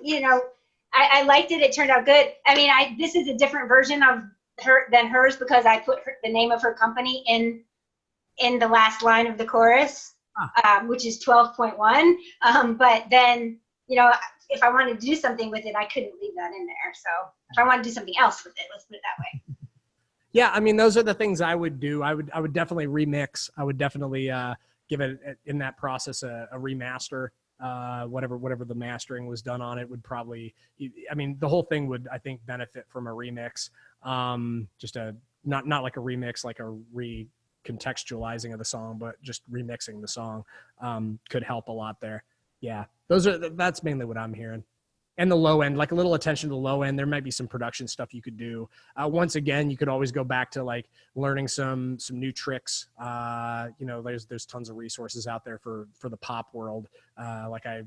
Speaker 3: I liked it. It turned out good. I mean, this is a different version of her than hers because I put the name of her company in the last line of the chorus, which is 12.1. But then, if I wanted to do something with it, I couldn't leave that in there. So if I want to do something else with it, let's put it that way.
Speaker 1: Yeah, I mean, those are the things I would do. I would definitely remix. I would definitely give it in that process a remaster. Whatever the mastering was done on it would probably. I mean, the whole thing would, I think, benefit from a remix. Just not like a remix, like a recontextualizing of the song, but just remixing the song could help a lot there. Yeah, that's mainly what I'm hearing. And the low end, like a little attention to the low end. There might be some production stuff you could do. Once again, you could always go back to like learning some new tricks. There's tons of resources out there for the pop world. Like I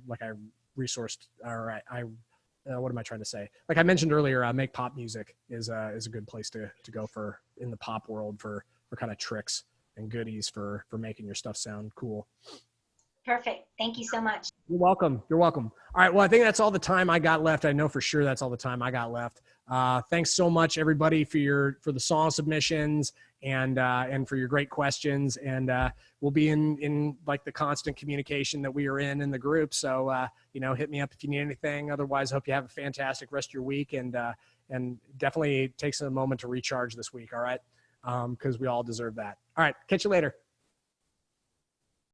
Speaker 1: resourced, or what am I trying to say? Like I mentioned earlier, Make Pop Music is a good place to go for in the pop world for kind of tricks and goodies for making your stuff sound cool.
Speaker 3: Perfect. Thank you so much.
Speaker 1: You're welcome. All right. Well, I think that's all the time I got left. I know for sure that's all the time I got left. Thanks so much, everybody, for the song submissions and for your great questions. And we'll be in like the constant communication that we are in the group. So hit me up if you need anything. Otherwise, I hope you have a fantastic rest of your week and definitely take some moment to recharge this week. All right, because we all deserve that. All right. Catch you later.